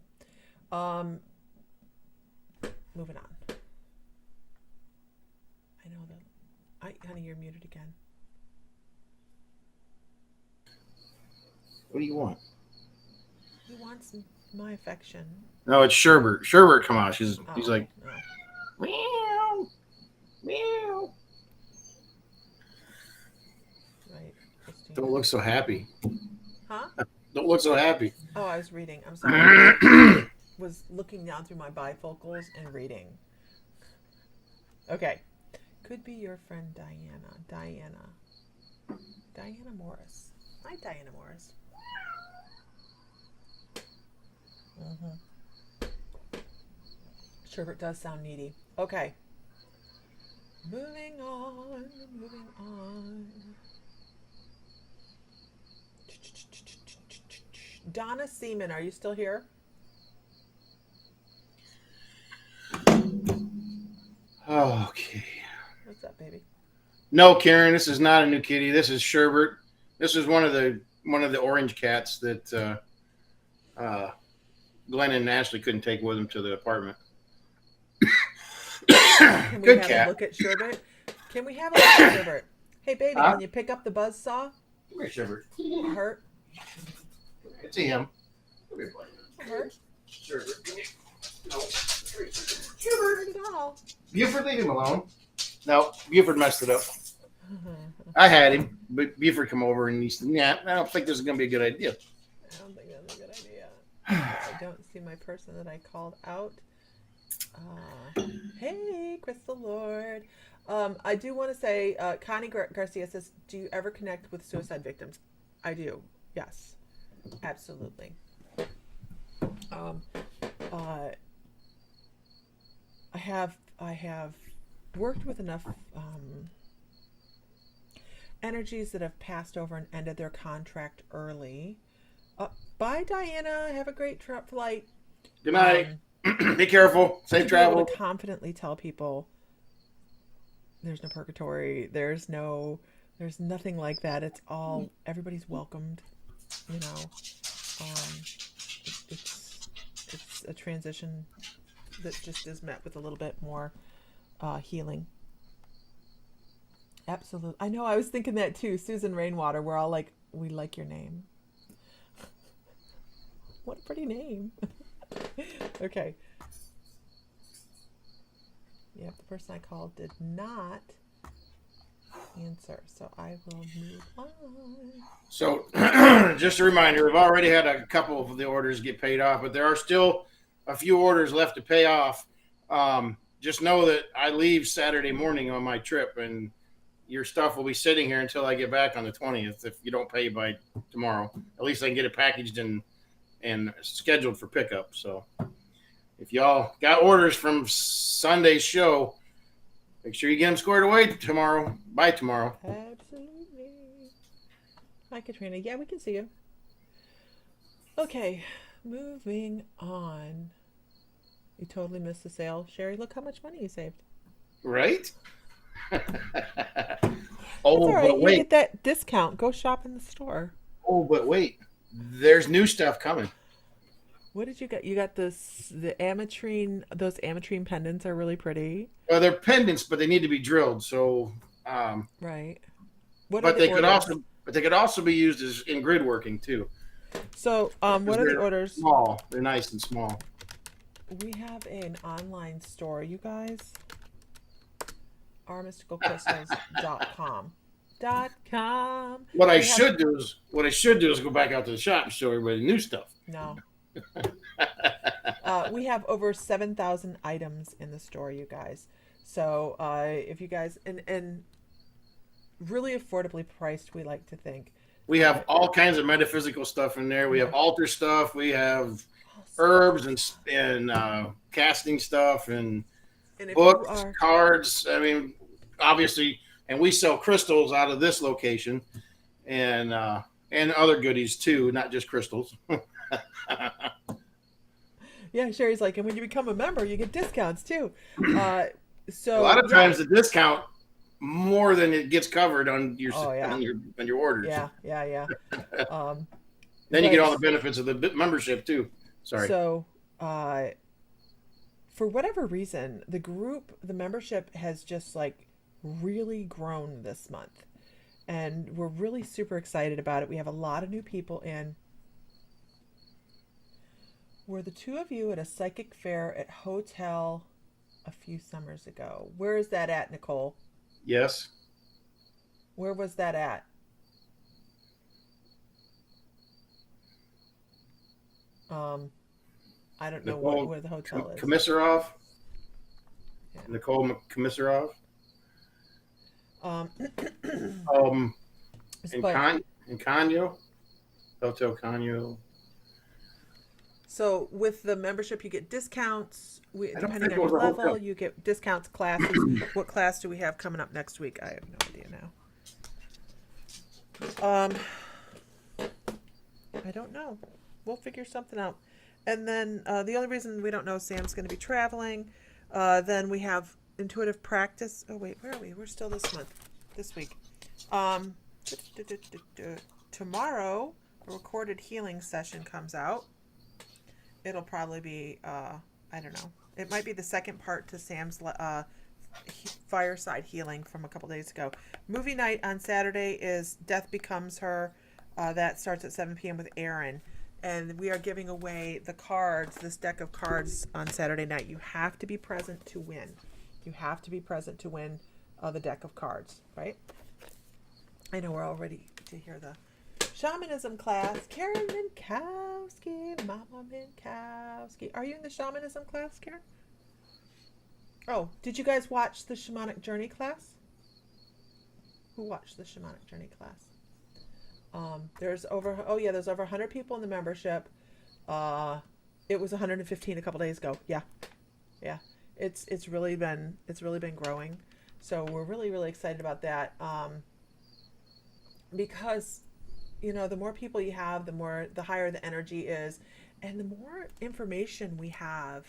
Moving on. I know that. Honey, you're muted again. What do you want? He wants my affection. No, it's Sherbert. Sherbert, come on. He's like, no. meow, meow. Right. Christine. Don't look so happy. Huh? Don't look so happy. Oh, I was reading. I'm sorry. I was looking down through my bifocals and reading. Okay. Could be your friend Diana Morris. Hi, Diana Morris. Mm-hmm. Sherbert does sound needy. Okay. Moving on. Donna Seaman, are you still here? Okay. What's up, baby? No, Karen, this is not a new kitty. This is Sherbert. This is one of the orange cats that Glenn and Ashley couldn't take with them to the apartment. Can we Good have cat. a look at Sherbert? Can we have a look at Sherbert? Hey, baby, can you pick up the buzzsaw? Come here, Sherbert. Hurt? It's him. Hurt? Sherbert. Nope. Heard it all. Buford, leave him alone. No, Buford messed it up. I had him, but Buford come over and he said, "Yeah, I don't think this is going to be a good idea." I don't think that's a good idea. I don't see my person that I called out. Hey, Crystal Lord. I do want to say, Connie Garcia says, "Do you ever connect with suicide victims?" I do. Yes, absolutely. Um, I have worked with enough energies that have passed over and ended their contract early. Bye, Diana. Have a great flight. Good night. Be careful. Safe travel. To be able to confidently tell people there's no purgatory. There's nothing like that. It's all, everybody's welcomed. You know, it's a transition that just is met with a little bit more healing. Absolutely. I know. I was thinking that too. Susan Rainwater. We're all like, we like your name. What a pretty name. Okay. Yep, the person I called did not answer, so I will move on. So, just a reminder, we've already had a couple of the orders get paid off, but there are still a few orders left to pay off. Just know that I leave Saturday morning on my trip, and your stuff will be sitting here until I get back on the 20th if you don't pay by tomorrow. At least I can get it packaged and scheduled for pickup. So if y'all got orders from Sunday's show, make sure you get them squared away tomorrow. By tomorrow. Absolutely. Hi, Katrina. Yeah, we can see you. Okay, moving on. You totally missed the sale. Sherry, look how much money you saved. Right? Oh, right. But wait. You get that discount. Go shop in the store. Oh, but wait. There's new stuff coming. What did you get? You got the ametrine. Those ametrine pendants are really pretty. Well, they're pendants, but they need to be drilled. So, right. But they could also be used as in grid working too. So, what are the orders? Small. They're nice and small. We have an online store, you guys. ourmysticalcrystals.com. What I should do is go back out to the shop and show everybody new stuff. No. We have over 7,000 items in the store, you guys. So if you guys and really affordably priced, we like to think. We have all kinds of metaphysical stuff in there. We have altar stuff. We have herbs and casting stuff and books, cards. I mean, obviously, and we sell crystals out of this location, and other goodies too, not just crystals. Yeah, Sherry's like, and when you become a member, you get discounts too. So a lot of times the discount more than it gets covered on your on your orders. Yeah. Then you get all the benefits of the membership too. Sorry. So, for whatever reason, the membership has just like really grown this month, and we're really super excited about it. We have a lot of new people in. Were the two of you at a psychic fair at Hotel a few summers ago? Where is that at, Nicole? Yes. Where was that at? I don't know where the hotel is. Komisarov. Yeah. Nicole Komisarov. In Canyo. Hotel Canyo. So with the membership, you get discounts. Depending on your level, you get discounts, classes. What class do we have coming up next week? I have no idea now. I don't know. We'll figure something out. And then the only reason we don't know, Sam's going to be traveling. Then we have intuitive practice. Oh, wait, where are we? We're still this week. Tomorrow, a recorded healing session comes out. It'll probably be, I don't know. It might be the second part to Sam's fireside healing from a couple days ago. Movie night on Saturday is Death Becomes Her. That starts at 7 p.m. with Aaron. and we are giving away the cards, this deck of cards on Saturday night. You have to be present to win. You have to be present to win the deck of cards, right? I know we're all ready to hear the shamanism class. Karen Minkowski, Mama Minkowski. Are you in the shamanism class, Karen? Oh, did you guys watch the shamanic journey class? Who watched the shamanic journey class? There's over 100 people in the membership. It was 115 a couple days ago. Yeah. It's really been growing. So we're really excited about that. Because the more people you have, the higher the energy is, and the more information we have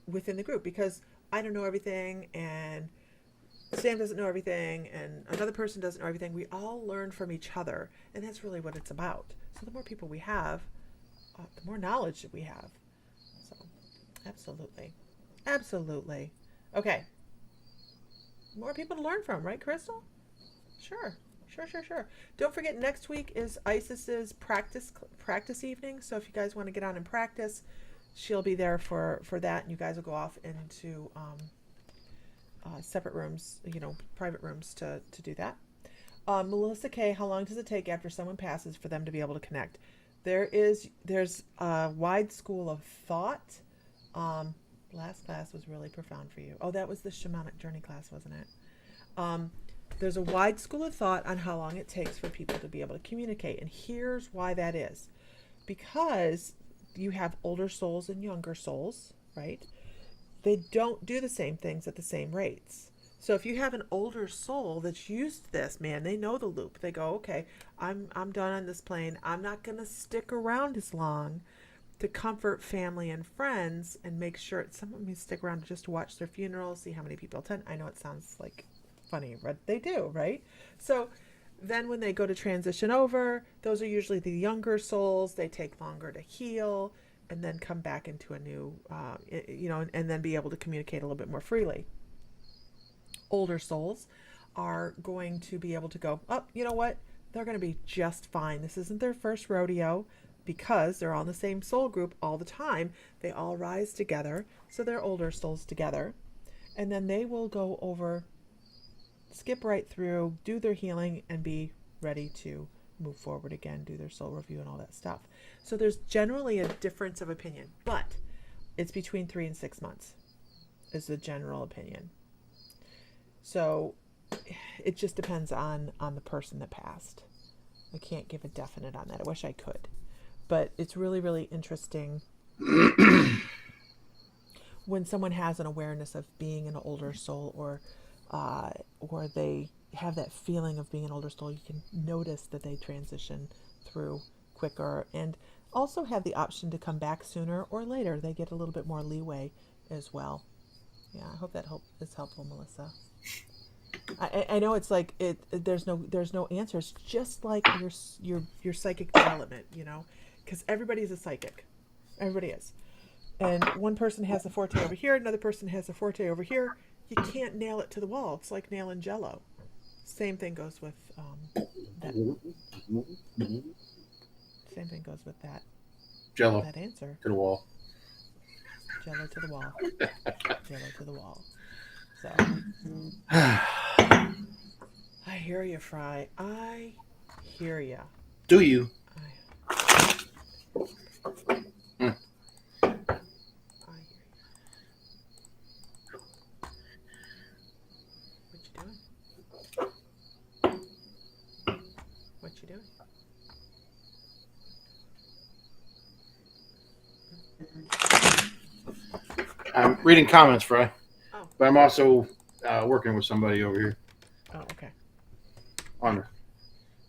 within the group, because I don't know everything, and Sam doesn't know everything, and another person doesn't know everything. We all learn from each other, and that's really what it's about. So the more people we have, the more knowledge that we have. So, absolutely. Okay. More people to learn from, right, Crystal? Sure. Don't forget, next week is Isis's practice evening. So if you guys want to get on and practice, she'll be there for that, and you guys will go off into separate rooms, private rooms to do that. Melissa K, how long does it take after someone passes for them to be able to connect? There's a wide school of thought. Last class was really profound for you. Oh, that was the shamanic journey class, wasn't it? There's a wide school of thought on how long it takes for people to be able to communicate. And here's why that is. Because you have older souls and younger souls, right? They don't do the same things at the same rates. So if you have an older soul that's used to this, man, they know the loop. They go, okay, I'm done on this plane. I'm not going to stick around as long to comfort family and friends and make sure some of me stick around just to watch their funeral, see how many people attend. I know it sounds like funny, but they do, right? So then when they go to transition over, those are usually the younger souls. They take longer to heal and then come back into a new, and then be able to communicate a little bit more freely. Older souls are going to be able to go, oh, you know what? They're going to be just fine. This isn't their first rodeo, because they're all in the same soul group all the time. They all rise together, so they're older souls together. And then they will go over, skip right through, do their healing, and be ready to move forward again, do their soul review and all that stuff. So there's generally a difference of opinion, but it's between 3 and 6 months is the general opinion. So it just depends on the person that passed. I can't give a definite on that. I wish I could. But it's really interesting when someone has an awareness of being an older soul, or they have that feeling of being an older soul. You can notice that they transition through quicker, and also have the option to come back sooner or later. They get a little bit more leeway as well. Yeah, I hope that is helpful, Melissa. I know it's like there's no answers, just like your psychic development, because everybody's a psychic. Everybody is. And one person has a forte over here, another person has a forte over here. You can't nail it to the wall. It's like nailing Jello. Same thing goes with that. Same thing goes with that. Jello. That answer. To the wall. Jello to the wall. Jello to the wall. So. I hear you, Fry. I hear you. Do you? I hear you. What you doing? I'm reading comments, Fry. Oh. But I'm also working with somebody over here. Oh, okay.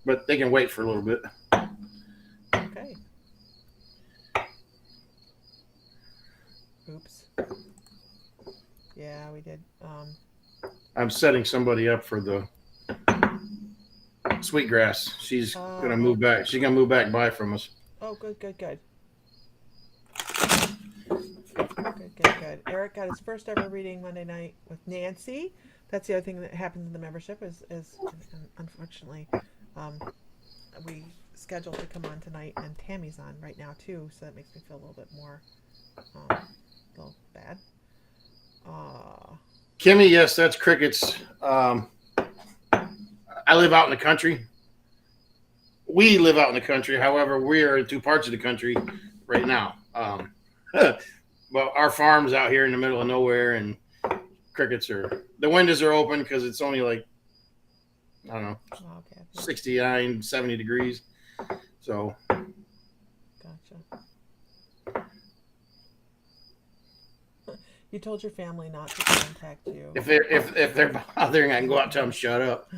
But they can wait for a little bit. Okay. Oops. Yeah, we did. I'm setting somebody up for the Sweetgrass. She's gonna move back. She's gonna move back by from us. Oh, good. Good. Eric got his first ever reading Monday night with Nancy. That's the other thing that happens in the membership is unfortunately, scheduled to come on tonight, and Tammy's on right now too, so that makes me feel a little bit more, a little bad. Kimmy, yes, that's crickets. I live out in the country. We live out in the country. However, we are in two parts of the country right now. Well, our farm's out here in the middle of nowhere, and crickets are, the windows are open because it's only like, I don't know, Okay. 69, 70 degrees. So, Gotcha. You told your family not to contact you. if they're bothering, I can go out and tell them shut up.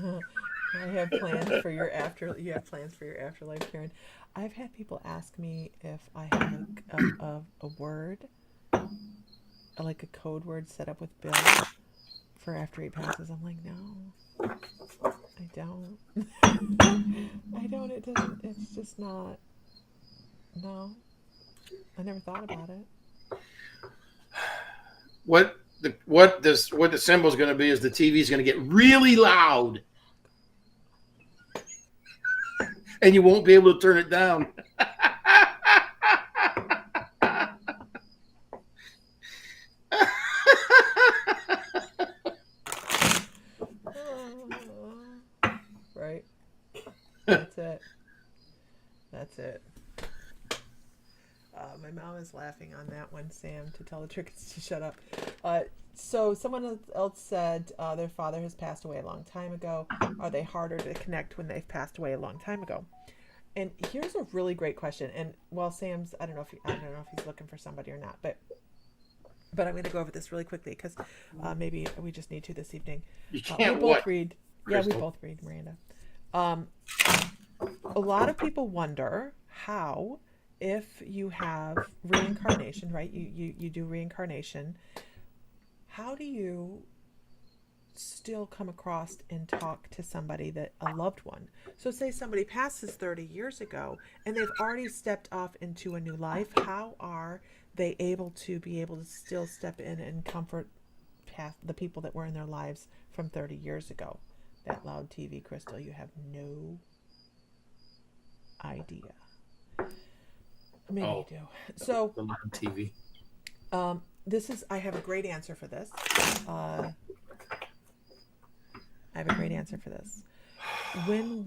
I have plans for your after. You have plans for your afterlife, Karen. I've had people ask me if I have a word, like a code word set up with Bill for after he passes. I'm like, no, I don't. I don't. It doesn't. It's just not. No, I never thought about it. What the symbol's going to be is the TV's going to get really loud, and you won't be able to turn it down. Right. That's it. That's it. My mom is laughing on that one, Sam, to tell the crickets to shut up. So someone else said their father has passed away a long time ago. Are they harder to connect when they've passed away a long time ago? And here's a really great question. And well, Sam's, I don't know if he's looking for somebody or not, but I'm going to go over this really quickly because maybe we just need to this evening. You can't we both read. Crystal? Yeah, we both read, Miranda. A lot of people wonder how, if you have reincarnation, right? You do reincarnation. How do you still come across and talk to somebody, that a loved one? So say somebody passes 30 years ago and they've already stepped off into a new life. How are they able to still step in and comfort the people that were in their lives from 30 years ago? That loud TV, Crystal, you have no idea. Maybe you do. So the loud TV. I have a great answer for this. When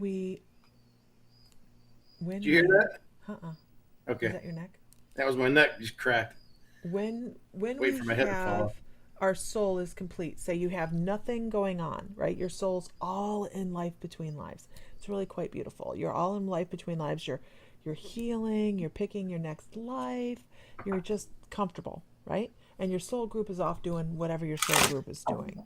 Did you hear that? Okay. Is that your neck? That was my neck just cracked. When Wait we for my head to fall have off. our soul is complete, say you have nothing going on, right? Your soul's all in life between lives. It's really quite beautiful. You're all in life between lives. You're healing, you're picking your next life, you're just comfortable, right? And your soul group is off doing whatever your soul group is doing.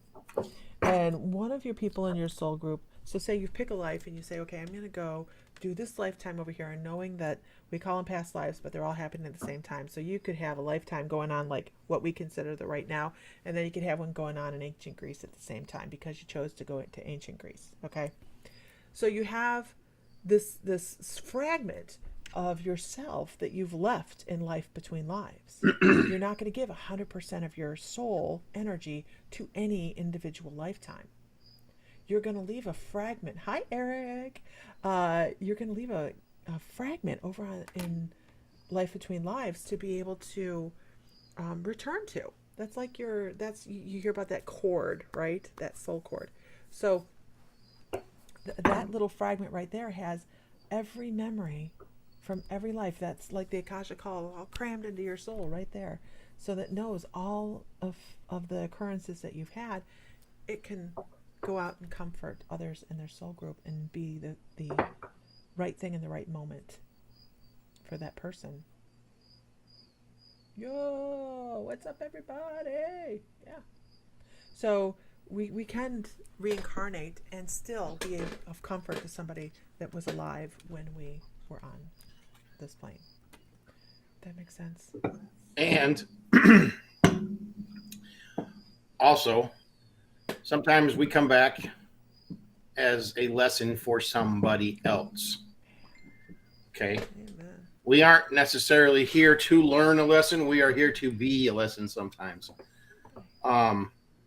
And one of your people in your soul group, so say you pick a life and you say, okay, I'm going to go do this lifetime over here, and knowing that we call them past lives, but they're all happening at the same time. So you could have a lifetime going on like what we consider the right now, and then you could have one going on in ancient Greece at the same time because you chose to go into ancient Greece, okay? So you have this fragment of yourself that you've left in life between lives. You're not going to give 100% of your soul energy to any individual lifetime. You're going to leave a fragment. Hi, Eric. You're going to leave a fragment over in life between lives to be able to return to. That's like you hear about that cord, right? That soul cord. So that little fragment right there has every memory from every life. That's like the Akasha call, all crammed into your soul right there, so that knows all of the occurrences that you've had. It can go out and comfort others in their soul group and be the right thing in the right moment for that person. Yo, what's up, everybody? Yeah. So we can reincarnate and still be of comfort to somebody that was alive when we were on this plane. That makes sense. And also, sometimes we come back as a lesson for somebody else. Okay? Amen. We aren't necessarily here to learn a lesson. We are here to be a lesson sometimes.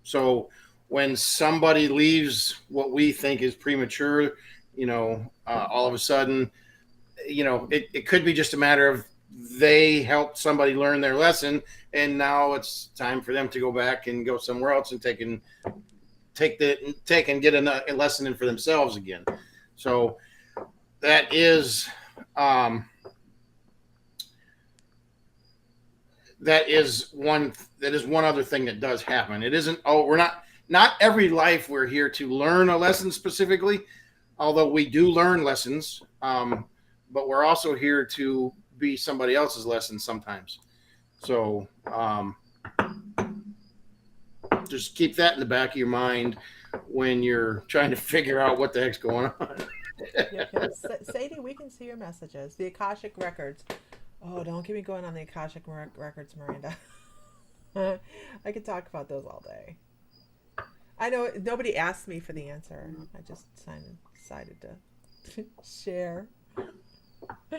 So when somebody leaves what we think is premature, all of a sudden it could be just a matter of they helped somebody learn their lesson, and now it's time for them to go back and go somewhere else and take and get a lesson in for themselves again. So that is one other thing that does happen. It isn't we're not every life we're here to learn a lesson specifically, although we do learn lessons, but we're also here to be somebody else's lesson sometimes. So just keep that in the back of your mind when you're trying to figure out what the heck's going on. Yeah, Sadie, we can see your messages. The Akashic Records. Oh, don't get me going on the Akashic Records, Miranda. I could talk about those all day. I know nobody asked me for the answer. I just decided to share.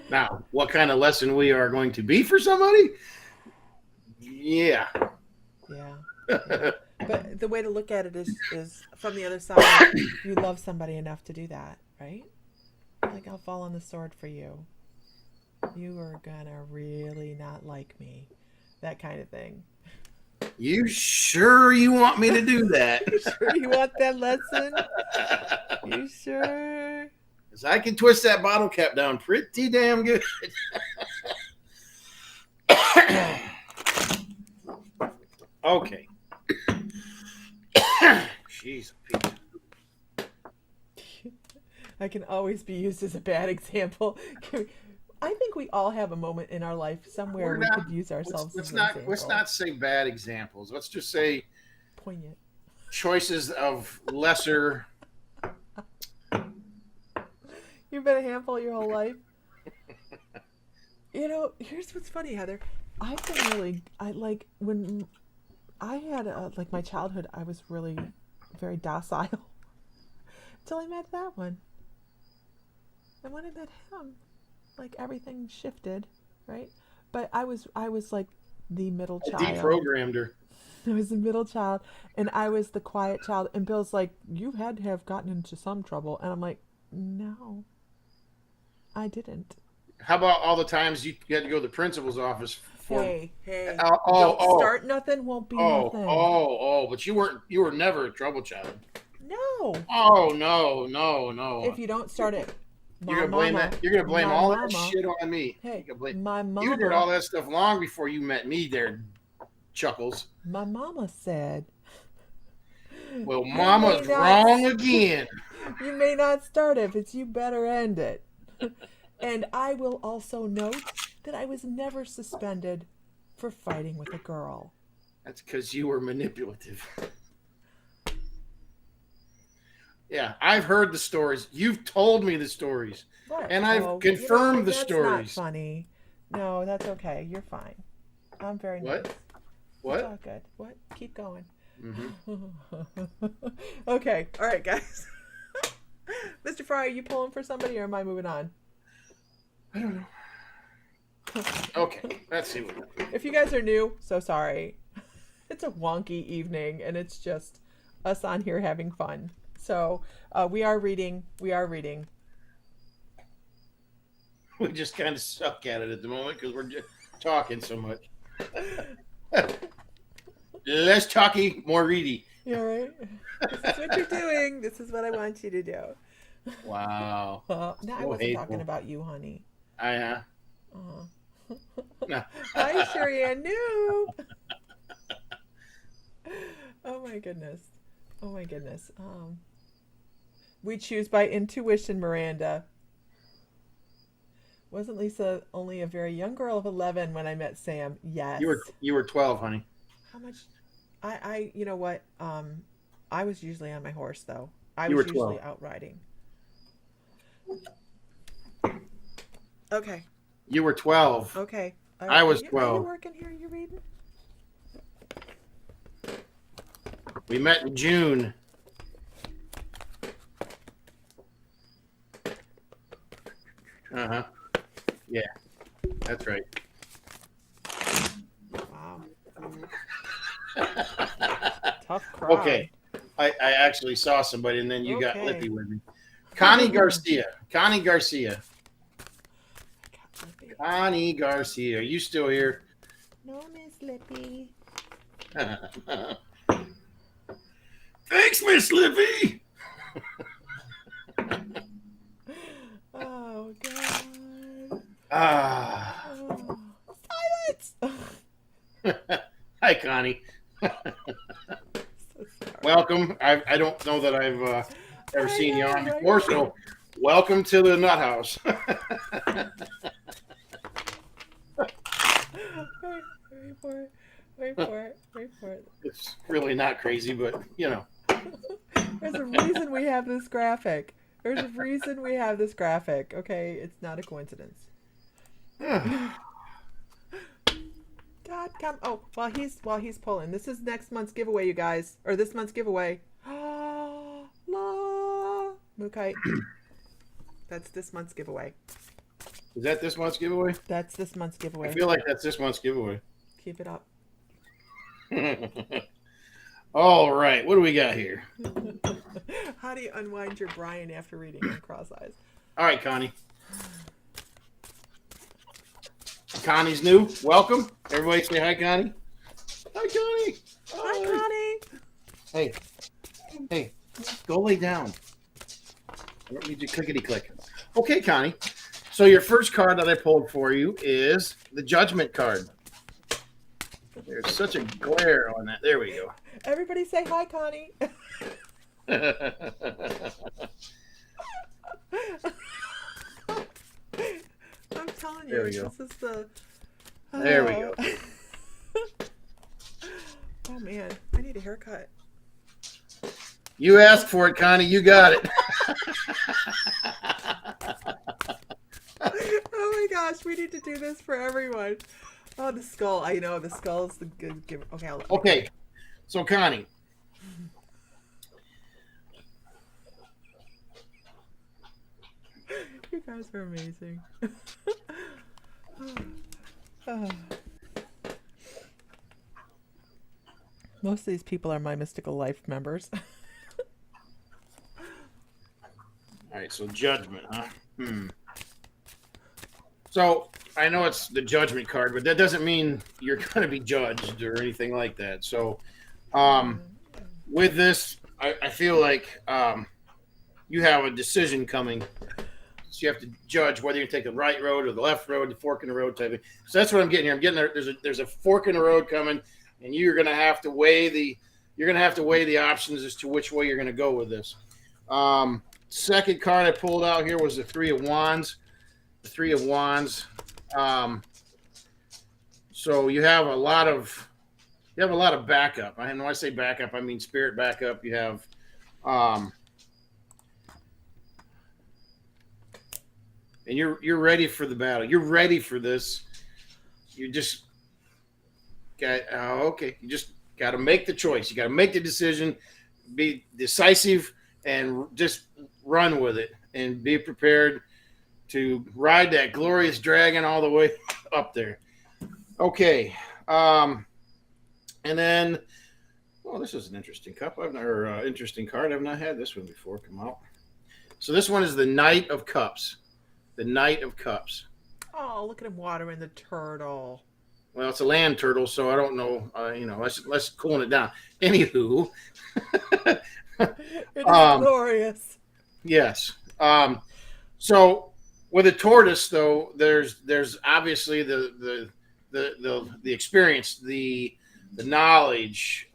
Now, what kind of lesson we are going to be for somebody? Yeah. Yeah. But the way to look at it is from the other side. You love somebody enough to do that, right? Like, I'll fall on the sword for you. You are gonna really not like me. That kind of thing. You sure you want me to do that? You sure you want that lesson? You sure? Because I can twist that bottle cap down pretty damn good. Okay. Jeez, Pete. I can always be used as a bad example. I think we all have a moment in our life somewhere we could use ourselves as an example. Let's not say bad examples. Let's just say poignant choices of lesser. You've been a handful your whole life. Here's what's funny, Heather. I've been when I had like my childhood, I was really very docile until I met that one. And when I met him, like everything shifted, right? But I was like the middle child. Deprogrammed her. I was the middle child, and I was the quiet child. And Bill's like, "You had to have gotten into some trouble," and I'm like, "No, I didn't." How about all the times you had to go to the principal's office for? Hey! Don't start nothing, won't be nothing. But you were never a trouble child. No. Oh no. If you don't start it. You're gonna blame all that shit on me. Hey, my mama. You did all that stuff long before you met me, there, Chuckles. My mama said. Well, Mama's wrong again. You may not start it, but you better end it. And I will also note that I was never suspended for fighting with a girl. That's because you were manipulative. Yeah, I've heard the stories. You've told me the stories. What? And I've confirmed the stories. That's not funny. No, that's okay. You're fine. I'm very nice. What? It's all good. What? Keep going. Mm-hmm. Okay. All right, guys. Mr. Fry, are you pulling for somebody or am I moving on? I don't know. Okay, let's see what happens. If you guys are new, so sorry. It's a wonky evening, and it's just us on here having fun. So we are reading. We just kind of suck at it at the moment because we're just talking so much. Less talky, more ready. Yeah, right. This is what you're doing. This is what I want you to do. Wow. No, I wasn't talking about you, honey. No. Hi, Sherry-Ann New. Oh my goodness. We choose by intuition, Miranda. Wasn't Lisa only a very young girl of 11 when I met Sam? Yes. You were 12, honey. How much? I you know what? I was usually on my horse though. I was usually out riding. Okay. You were 12. Okay. I was 12. Are you working here? Are you reading? We met in June. Uh-huh. Yeah, that's right. Wow. Tough crowd. Okay. I actually saw somebody and then you got lippy with me. Connie Garcia. Connie Garcia, are you still here? No, Miss Lippy. Thanks, Miss Lippy. Oh God. Ah. Oh. Silence. Hi, Connie. So sorry. Welcome. I don't know that I've ever I seen you know, on right? before, so welcome to the Nut House. Wait for it. Wait for it. Wait for it. It's really not crazy, but you know. There's a reason we have this graphic. There's a reason we have this graphic. Okay, it's not a coincidence. God, come! Oh, while he's pulling, this is next month's giveaway, you guys, or this month's giveaway. La Mookie. That's this month's giveaway. Is that this month's giveaway? That's this month's giveaway. I feel like that's this month's giveaway. Keep it up. All right, what do we got here? How do you unwind your Brian after reading on Cross Eyes? All right, Connie. Connie's new. Welcome. Everybody say hi, Connie. Hi, Connie. Hi, Connie. Hey, go lay down. I don't need you clickety click. Okay, Connie. So your first card that I pulled for you is the Judgment card. There's such a glare on that. There we go. Everybody say hi, Connie. I'm telling you, this is the. There we go. Oh man, I need a haircut. You asked for it, Connie. You got it. Oh my gosh, we need to do this for everyone. Oh, the skull. I know the skull is the good giver. Okay. Okay. So, Connie. You guys are amazing. Oh. Most of these people are My Mystical Life members. All right, so Judgment, huh? So I know it's the Judgment card, but that doesn't mean you're going to be judged or anything like that. So with this, I feel like you have a decision coming. So you have to judge whether you take the right road or the left road, the fork in the road type of thing. So that's what I'm getting here. I'm getting there. There's a fork in the road coming, and you're going to have to weigh the options as to which way you're going to go with this. Second card I pulled out here was the Three of Wands. The Three of Wands. So you have a lot of backup. And when I say backup, I mean spirit backup. You have and you're ready for the battle. You're ready for this. You just got You just got to make the choice. You got to make the decision. Be decisive and just run with it. And be prepared to ride that glorious dragon all the way up there. Okay. And then, this is an interesting cup. Interesting card. I've not had this one before come out. So this one is the Knight of Cups. The Knight of Cups. Oh, look at him watering the turtle. Well, it's a land turtle, so I don't know. Let's cooling it down. Anywho, it is glorious. Yes. So with a tortoise, though, there's obviously the experience, the knowledge.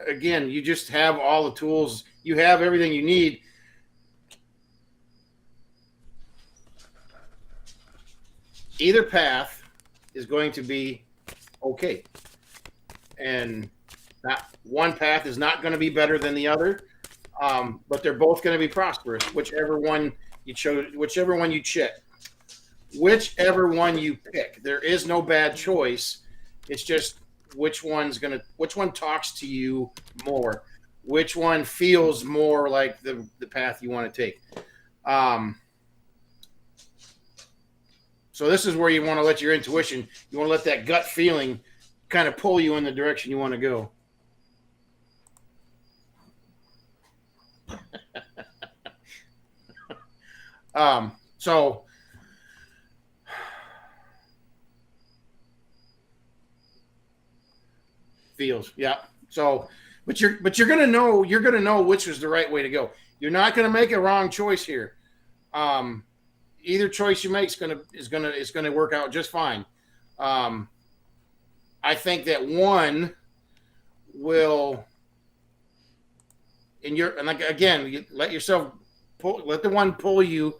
Again, you just have all the tools. You have everything you need. Either path is going to be okay. And not one path is not going to be better than the other. But they're both going to be prosperous, whichever one you chose, whichever one you pick. There is no bad choice. It's just which one talks to you more, which one feels more like the path you want to take. So this is where you want to let your intuition, you want to let that gut feeling kind of pull you in the direction you want to go. So feels, yeah. So, but you're gonna know which is the right way to go. You're not gonna make a wrong choice here. Um, Either choice you make is gonna work out just fine. Um, I think that one will, and like again, you let yourself let the one pull you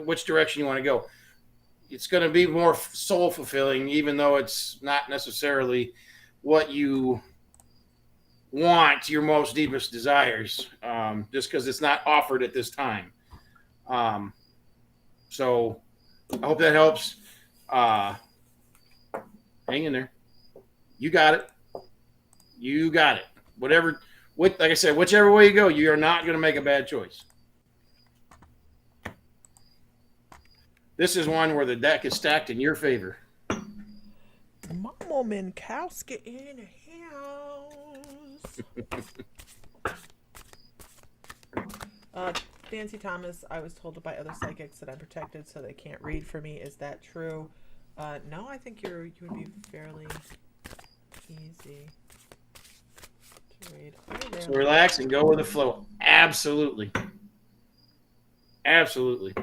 which direction you want to go. It's going to be more soul fulfilling, even though it's not necessarily what you want, your most deepest desires, just because it's not offered at this time. Um, so I hope that helps. Uh, Hang in there. You got it. You got it. Like I said, whichever way you go, you are not going to make a bad choice. This is one where the deck is stacked in your favor. Mama Minkowski in the house. Nancy Thomas, I was told by other psychics that I'm protected, so they can't read for me. Is that true? No, I think you would be fairly easy to read. So relax and go with the flow. Absolutely. Absolutely.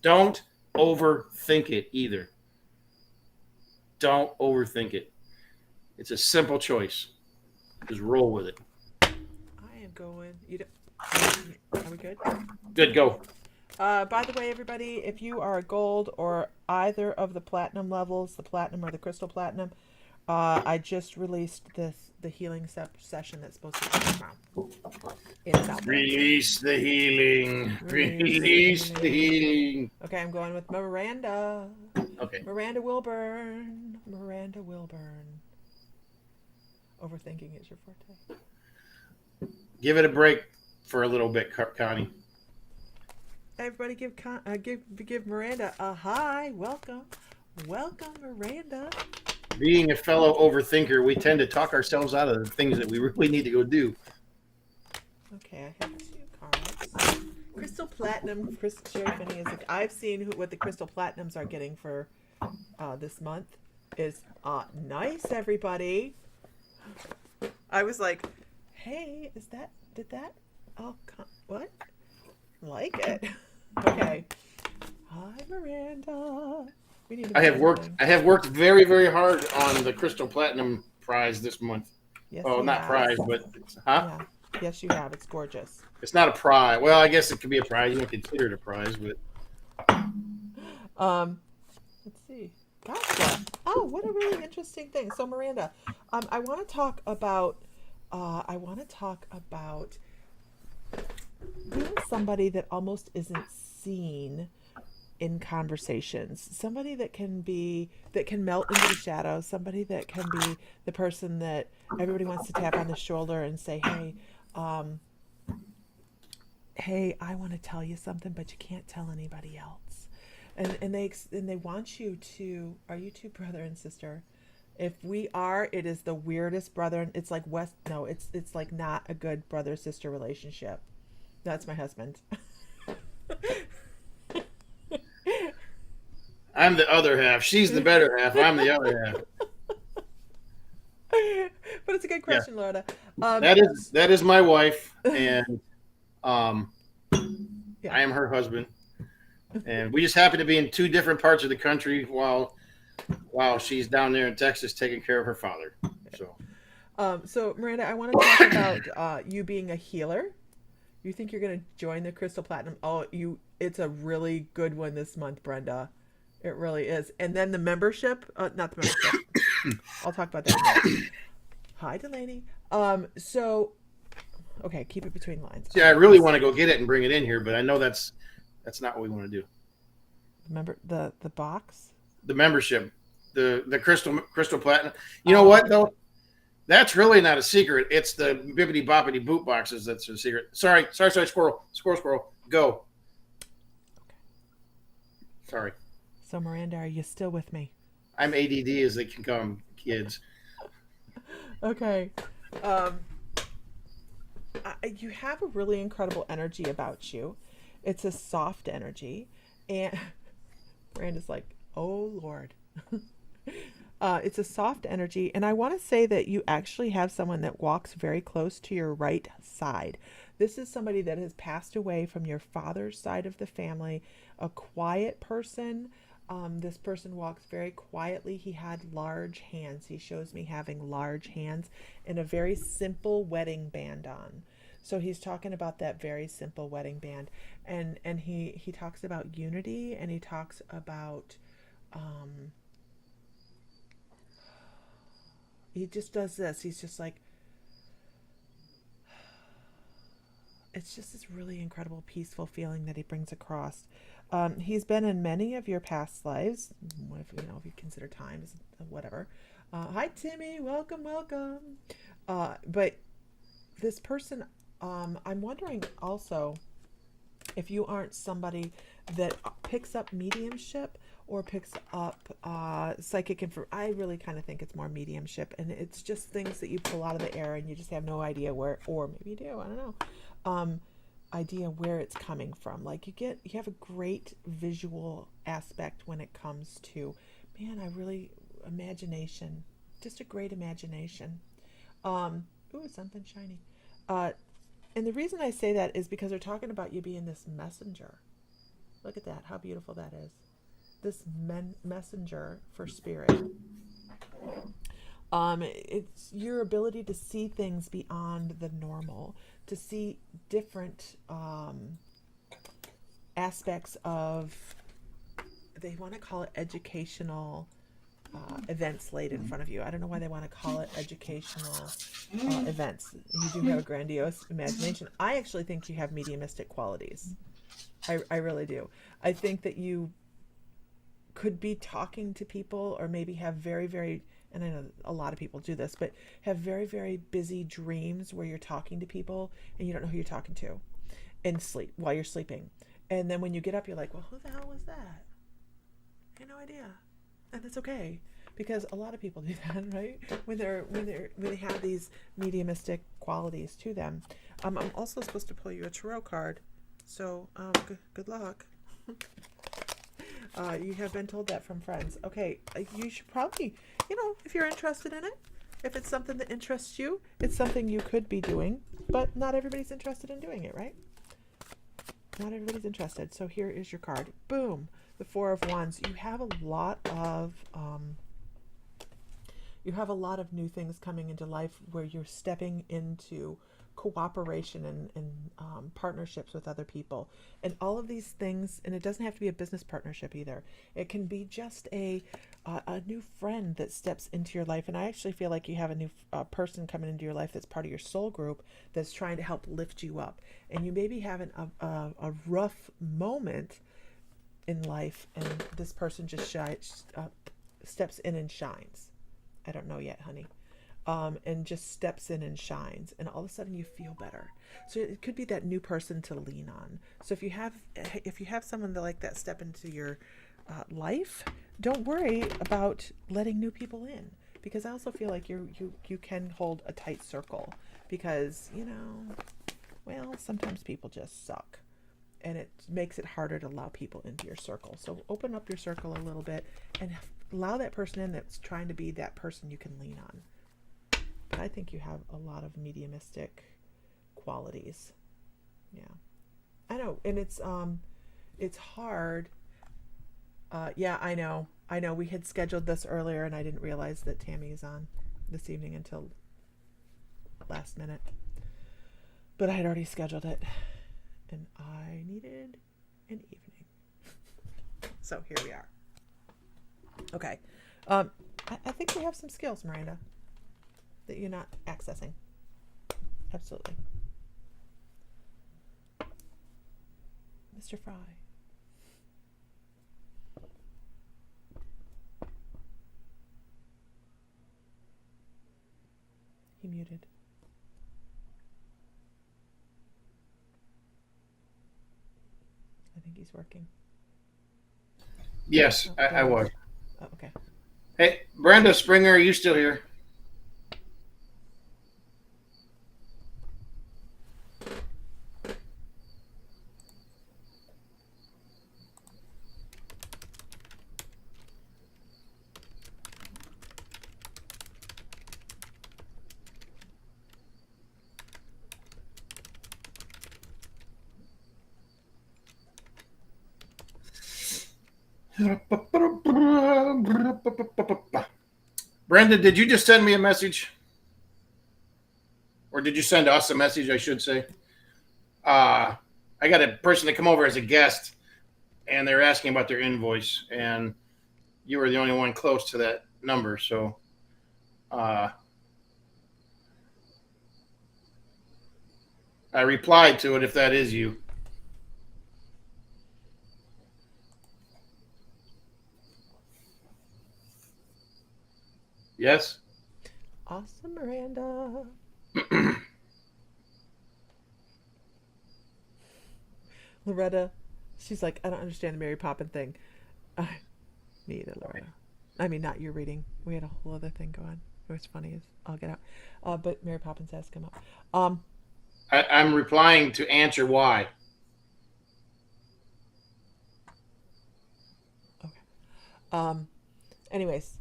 Don't overthink it either. Don't overthink it. It's a simple choice. Just roll with it. I am going. Are we good? Good, go. By the way, everybody, if you are a gold or either of the platinum levels, the platinum or the crystal platinum, I just released the healing session that's supposed to come tomorrow. It's out there. Release the healing. Release the healing. Okay, I'm going with Miranda. Okay. Miranda Wilburn. Miranda Wilburn. Overthinking is your forte. Give it a break for a little bit, Connie. Everybody give Miranda a hi. Welcome, Miranda. Being a fellow overthinker, we tend to talk ourselves out of the things that we really need to go do. Okay, I have 2 cards. Crystal Platinum. Sherry Finney is. I've seen what the Crystal Platinums are getting for this month. Is nice, everybody. I was like, hey, what? Like it. Okay. Hi, Miranda. I have worked very, very hard on the Crystal Platinum prize this month. Yes, not prize, but Yeah. Yes, you have. It's gorgeous. It's not a prize. Well, I guess it could be a prize. You don't consider it a prize, but let's see. Gotcha. Oh, what a really interesting thing. So, Miranda, I want to talk about being somebody that almost isn't seen in conversations, somebody that can melt into the shadows, somebody that can be the person that everybody wants to tap on the shoulder and say, hey, I want to tell you something, but you can't tell anybody else. And they want you to. Are you 2 brother and sister? If we are, it is the weirdest brother. It's like it's like not a good brother-sister relationship. That's my husband. I'm the other half. She's the better half. I'm the other half. But it's a good question, yeah. Lorna. That is my wife, and yeah. I am her husband, and we just happen to be in 2 different parts of the country while she's down there in Texas taking care of her father. So Miranda, I want to talk about you being a healer. You think you're going to join the Crystal Platinum? It's a really good one this month, Brenda. It really is. And then the membership, not the membership. I'll talk about that in a minute. Hi, Delaney. So, okay, keep it between lines. Yeah, I really want to go get it and bring it in here, but I know that's not what we want to do. Remember the box? The membership, the Crystal Platinum. You know what though? That's really not a secret. It's the bibbity boppity boot boxes that's a secret. Sorry, squirrel. Go. Okay. Sorry. So Miranda, are you still with me? I'm ADD as they can come, kids. Okay. You have a really incredible energy about you. It's a soft energy. And Miranda's like, oh Lord. It's a soft energy. And I want to say that you actually have someone that walks very close to your right side. This is somebody that has passed away from your father's side of the family, a quiet person. This person walks very quietly. He had large hands. He shows me having large hands and a very simple wedding band on. So he's talking about that very simple wedding band, and he talks about unity, and he talks about he just does this. He's just like, it's just this really incredible peaceful feeling that he brings across. He's been in many of your past lives, if you consider times, whatever. Hi Timmy, welcome, welcome. But this person, I'm wondering also if you aren't somebody that picks up mediumship or picks up psychic info. I really kind of think it's more mediumship, and it's just things that you pull out of the air and you just have no idea where, or maybe you do, I don't know, idea where it's coming from. Like you have a great visual aspect when it comes to, man, I really, imagination, just a great imagination. Ooh, something shiny. And the reason I say that is because they're talking about you being this messenger. Look at that, how beautiful that is. This messenger for spirit. It's your ability to see things beyond the normal, to see different aspects of, they want to call it educational events laid in front of you. I don't know why they want to call it educational events. You do have a grandiose imagination. I actually think you have mediumistic qualities. I really do. I think that you could be talking to people, or maybe have very, very, and I know a lot of people do this, but have very, very busy dreams where you're talking to people and you don't know who you're talking to, and sleep while you're sleeping. And then when you get up, you're like, well, who the hell was that? I had no idea. And that's okay, because a lot of people do that, right? When they have these mediumistic qualities to them. I'm also supposed to pull you a tarot card, so good luck. You have been told that from friends. Okay, you should probably, if you're interested in it, if it's something that interests you, it's something you could be doing, but not everybody's interested in doing it, right? Not everybody's interested. So here is your card. Boom. The Four of Wands. You have a lot of new things coming into life where you're stepping into cooperation and partnerships with other people, and all of these things. And it doesn't have to be a business partnership either. It can be just a new friend that steps into your life. And I actually feel like you have a new person coming into your life that's part of your soul group, that's trying to help lift you up. And you may be having a rough moment in life, and this person just steps in and shines. I don't know yet, honey. And just steps in and shines, and all of a sudden you feel better. So it could be that new person to lean on. So if you have someone like that step into your life, don't worry about letting new people in, because I also feel like you can hold a tight circle, because well, sometimes people just suck, and it makes it harder to allow people into your circle. So open up your circle a little bit and allow that person in that's trying to be that person you can lean on. But I think you have a lot of mediumistic qualities. Yeah, I know, and it's hard. Yeah, I know. We had scheduled this earlier, and I didn't realize that Tammy is on this evening until last minute. But I had already scheduled it, and I needed an evening. So here we are. Okay. I think you have some skills, Miranda, that you're not accessing. Absolutely. Mr. Fry. He muted. I think he's working. Yes, I was. Oh, okay. Hey, Brenda Springer, are you still here? Brenda, did you just send me a message? Or did you send us a message, I should say? I got a person to come over as a guest, and they're asking about their invoice, and you were the only one close to that number. So I replied to it if that is you. Yes? Awesome, Miranda. Loretta, she's like, I don't understand the Mary Poppins thing. I need it, Loretta. I mean, not your reading. We had a whole other thing going. What's funny is I'll get out. But Mary Poppins has come up. I'm replying to answer why. Okay. Anyways,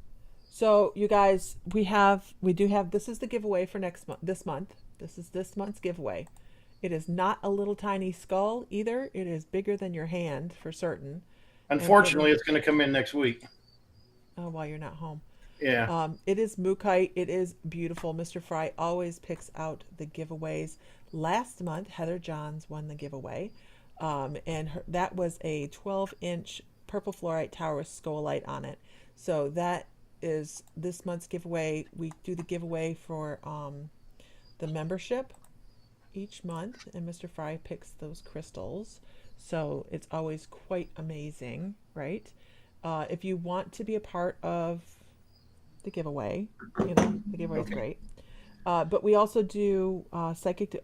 so you guys, we do have, this is the giveaway for next month. This month. This is this month's giveaway. It is not a little tiny skull either. It is bigger than your hand for certain. Unfortunately, it's going to come in next week. Oh, while you're not home. Yeah. It is Mookite. It is beautiful. Mr. Fry always picks out the giveaways. Last month, Heather Johns won the giveaway. And that was a 12-inch purple fluorite tower with scolite on it. So that is this month's giveaway. We do the giveaway for the membership each month, and Mr. Fry picks those crystals. So it's always quite amazing, right? If you want to be a part of the giveaway, the giveaway is great. But we also do I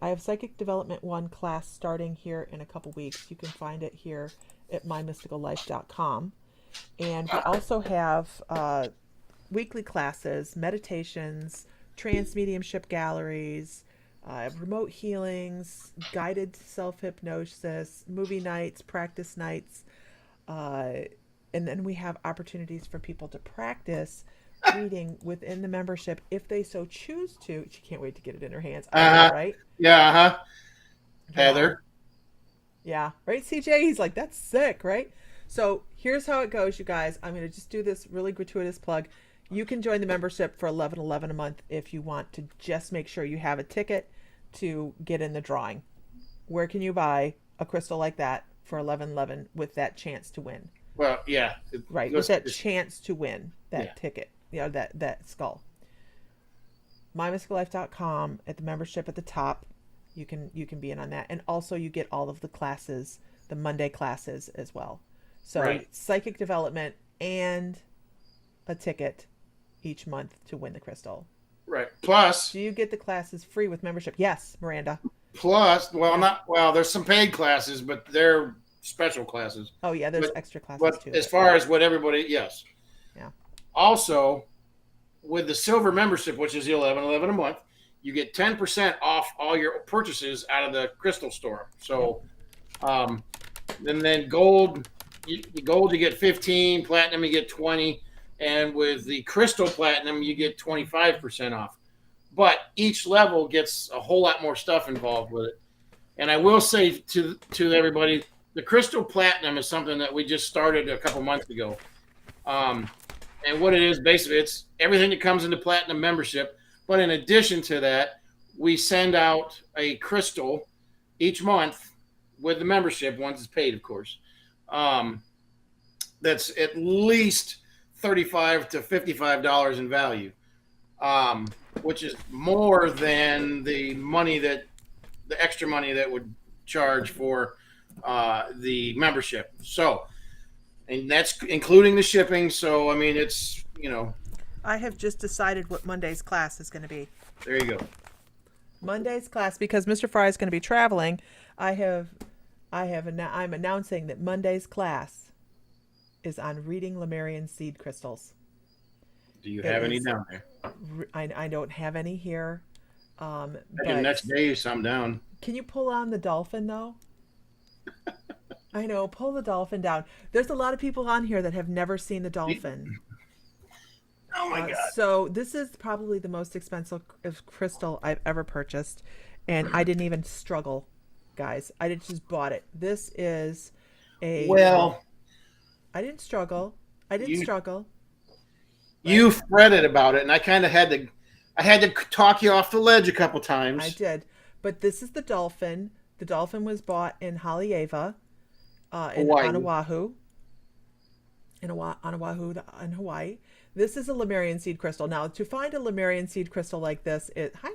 have Psychic Development 1 class starting here in a couple weeks. You can find it here at mymysticallife.com. And we also have weekly classes, meditations, trance mediumship galleries, remote healings, guided self-hypnosis, movie nights, practice nights. And then we have opportunities for people to practice reading within the membership if they so choose to. She can't wait to get it in her hands. Right? Yeah. Heather. Yeah. Right, CJ? He's like, that's sick, right? So here's how it goes, you guys. I'm going to just do this really gratuitous plug. You can join the membership for $11.11 a month if you want to just make sure you have a ticket to get in the drawing. Where can you buy a crystal like that for $11.11 with that chance to win? Well, yeah. Right, with that chance to win that ticket, that skull. mymysticallife.com, at the membership at the top, you can be in on that. And also you get all of the classes, the Monday classes as well. So Psychic Development and a ticket each month to win the crystal. Right. Plus, do you get the classes free with membership? Yes, Miranda. Plus, there's some paid classes, but they're special classes. Oh yeah, there's extra classes too. As far as what everybody, yes. Yeah. Also, with the silver membership, which is $11.11 a month, you get 10% off all your purchases out of the crystal store. So, and then gold, you get 15, platinum you get 20, and with the crystal platinum you get 25% off. But each level gets a whole lot more stuff involved with it. And I will say to everybody, the crystal platinum is something that we just started a couple months ago. And what it is, basically, it's everything that comes into platinum membership. But in addition to that, we send out a crystal each month with the membership, once it's paid, of course. That's at least $35 to $55 in value, which is more than the extra money that would charge for the membership. So, and that's including the shipping. So, I mean, it's, I have just decided what Monday's class is going to be. There you go. Monday's class, because Mr. Fry is going to be traveling, I'm announcing that Monday's class is on reading Lemurian seed crystals. Do you have any down there? I don't have any here. But next day, some down. Can you pull on the dolphin, though? I know, pull the dolphin down. There's a lot of people on here that have never seen the dolphin. Oh my God. So this is probably the most expensive crystal I've ever purchased. And I didn't even struggle, guys. I just bought it. This is a... Well, I didn't struggle. I didn't You struggle. you fretted about it, and I kind of had to talk you off the ledge a couple I times. did. But this is the dolphin. The dolphin was bought in Haleiwa, on Hawaii. Oahu. On Oahu, in Hawaii. This is a Lemurian seed crystal. Now, to find a Lemurian seed crystal like this, hi,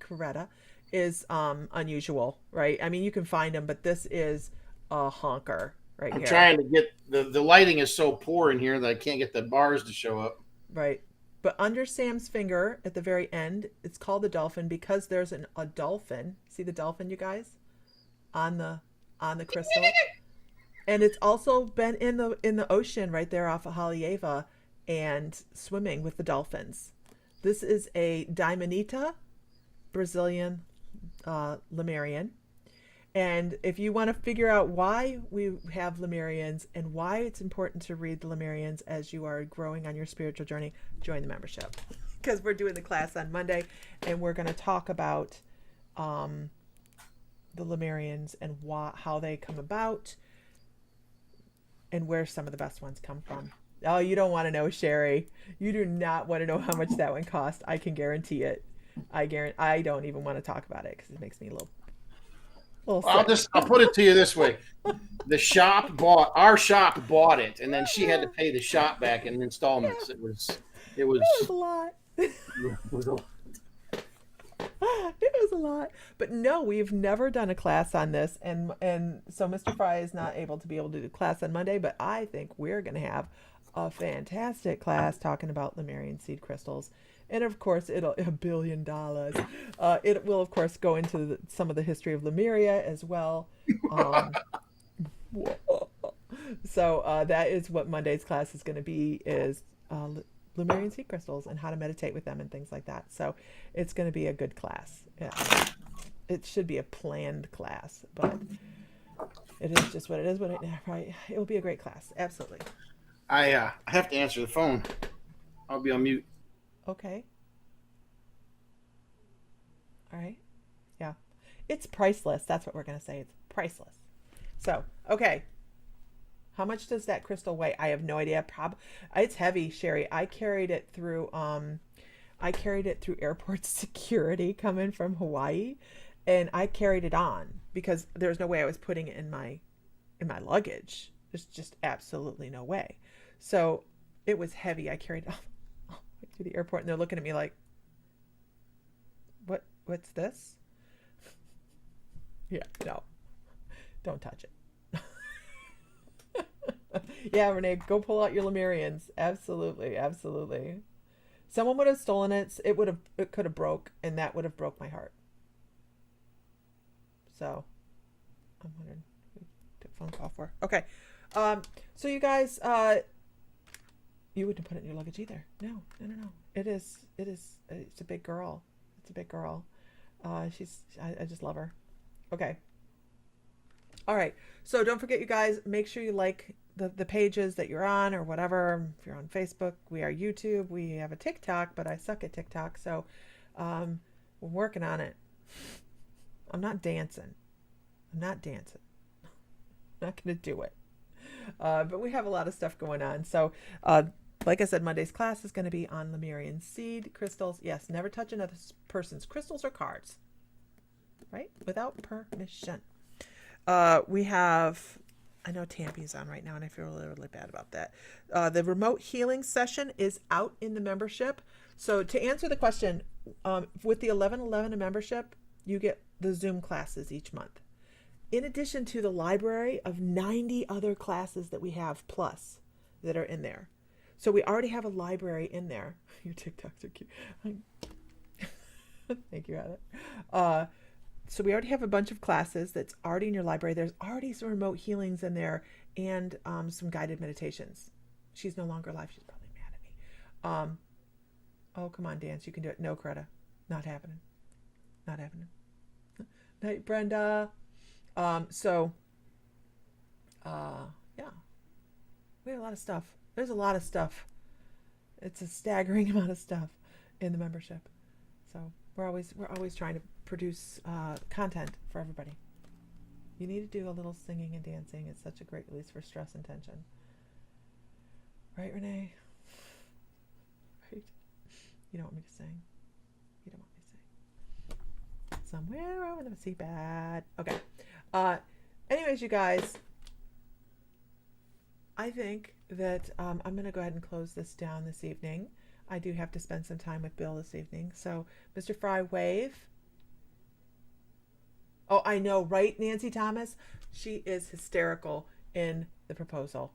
Coretta, is unusual, right? I mean, you can find them, but this is a honker right I'm here, trying to get the lighting is so poor in here that I can't get the bars to show up. right? But under Sam's finger at the very end, it's called the dolphin because there's a dolphin. See the dolphin, you guys, on the crystal, and it's also been in the ocean right there off of Haleiwa and swimming with the dolphins. This is a Diamonita Brazilian Lemurian. And if you want to figure out why we have Lemurians and why it's important to read the Lemurians as you are growing on your spiritual journey, join the membership. Because we're doing the class on Monday and we're going to talk about the Lemurians and how they come about and where some of the best ones come from. Oh, you don't want to know, Sherry. You do not want to know how much that one cost. I can guarantee it. I don't even want to talk about it because it makes me a little I'll put it to you this way. Our shop bought it, and then she had to pay the shop back in installments. It was It was a lot. it was a, It was a lot. But no, we've never done a class on this, and so Mr. Fry is not able to do a class on Monday, but I think we're going to have a fantastic class talking about Lemurian seed crystals. And of course, it'll $1 billion. It will, of course, go into some of the history of Lemuria as well. So that is what Monday's class is going to be: is Lemurian seed crystals and how to meditate with them and things like that. So it's going to be a good class. Yeah. It should be a planned class, but it is just what it is. Right? It will be a great class. Absolutely. I have to answer the phone. I'll be on mute. Okay. All right. Yeah. It's priceless. That's what we're going to say. It's priceless. So, okay. How much does that crystal weigh? I have no idea. It's heavy, Sherry. I carried it through airport security coming from Hawaii, and I carried it on because there's no way I was putting it in my luggage. There's just absolutely no way. So, it was heavy. I carried it to the airport, and they're looking at me like, what's this? Yeah, no, don't touch it. Yeah, Renee, go pull out your Lemurians. Absolutely. Someone would have stolen it. It could have broke, and that would have broke my heart. So I'm wondering who took phone call for. Okay. So you guys, you wouldn't put it in your luggage either. No. It's a big girl. I just love her. Okay. All right. So don't forget, you guys, make sure you like the pages that you're on or whatever. If you're on Facebook, we are YouTube. We have a TikTok, but I suck at TikTok. So we're working on it. I'm not dancing. Not going to do it. But we have a lot of stuff going on. So like I said, Monday's class is going to be on Lemurian seed crystals. Yes, never touch another person's crystals or cards. Right? Without permission. We have, I know Tampy's on right now, and I feel really, really bad about that. The remote healing session is out in the membership. So to answer the question, with the 1111 membership, you get the Zoom classes each month. In addition to the library of 90 other classes that we have plus that are in there. So we already have a library in there. Your TikToks are cute. Thank you, Heather. So we already have a bunch of classes that's already in your library. There's already some remote healings in there and some guided meditations. She's no longer alive. She's probably mad at me. Oh, come on, dance. You can do it. No, Greta. Not happening. Night, Brenda. Yeah. We have a lot of stuff. There's a lot of stuff. It's a staggering amount of stuff in the membership. So we're always trying to produce content for everybody. You need to do a little singing and dancing. It's such a great release for stress and tension. Right, Renee? Right. You don't want me to sing. You don't want me to sing. Somewhere over the sea bad. Okay. Anyways, you guys, I think that I'm going to go ahead and close this down this evening. I do have to spend some time with Bill this evening. So, Mr. Fry, wave. Oh, I know, right, Nancy Thomas? She is hysterical in the proposal.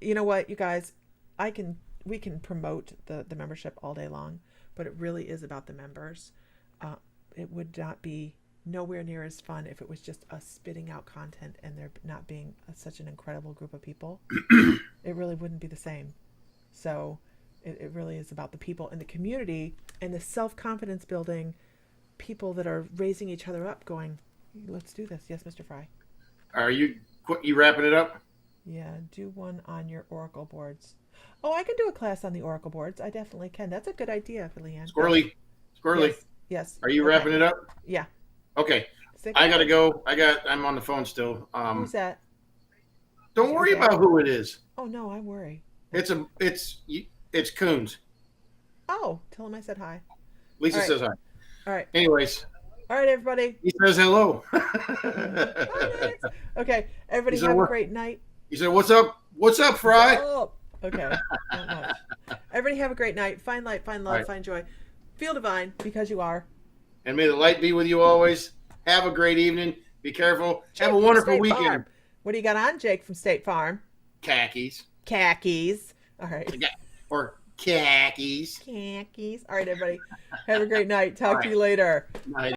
You know what, you guys? We can promote the membership all day long, but it really is about the members. It would not be nowhere near as fun if it was just us spitting out content and there not being such an incredible group of people. It really wouldn't be the same. So it really is about the people in the community and the self-confidence building, people that are raising each other up going, let's do this. Yes, Mr. Fry. Are you wrapping it up? Yeah, do one on your Oracle boards. Oh, I can do a class on the Oracle boards. I definitely can. That's a good idea for Leanne. Squirrely. Yes. Are you okay. wrapping it up? Yeah. Okay. I gotta go. I'm on the phone still. Who's that? Don't worry about who it is. Oh no, I worry. It's Coons. Oh, tell him I said hi. Lisa says hi. All right. Anyways. All right, everybody. He says hello. Okay, everybody have a great night. He said, "What's up? What's up, Fry?" Okay. Not much. Everybody have a great night. Find light, find love, find joy. Feel divine because you are. And may the light be with you always. Have a great evening. Be careful. Jake, have a wonderful State weekend. Farm. What do you got on, Jake, from State Farm? Khakis. All right. Or khakis. All right, everybody. Have a great night. Talk to you later. Night.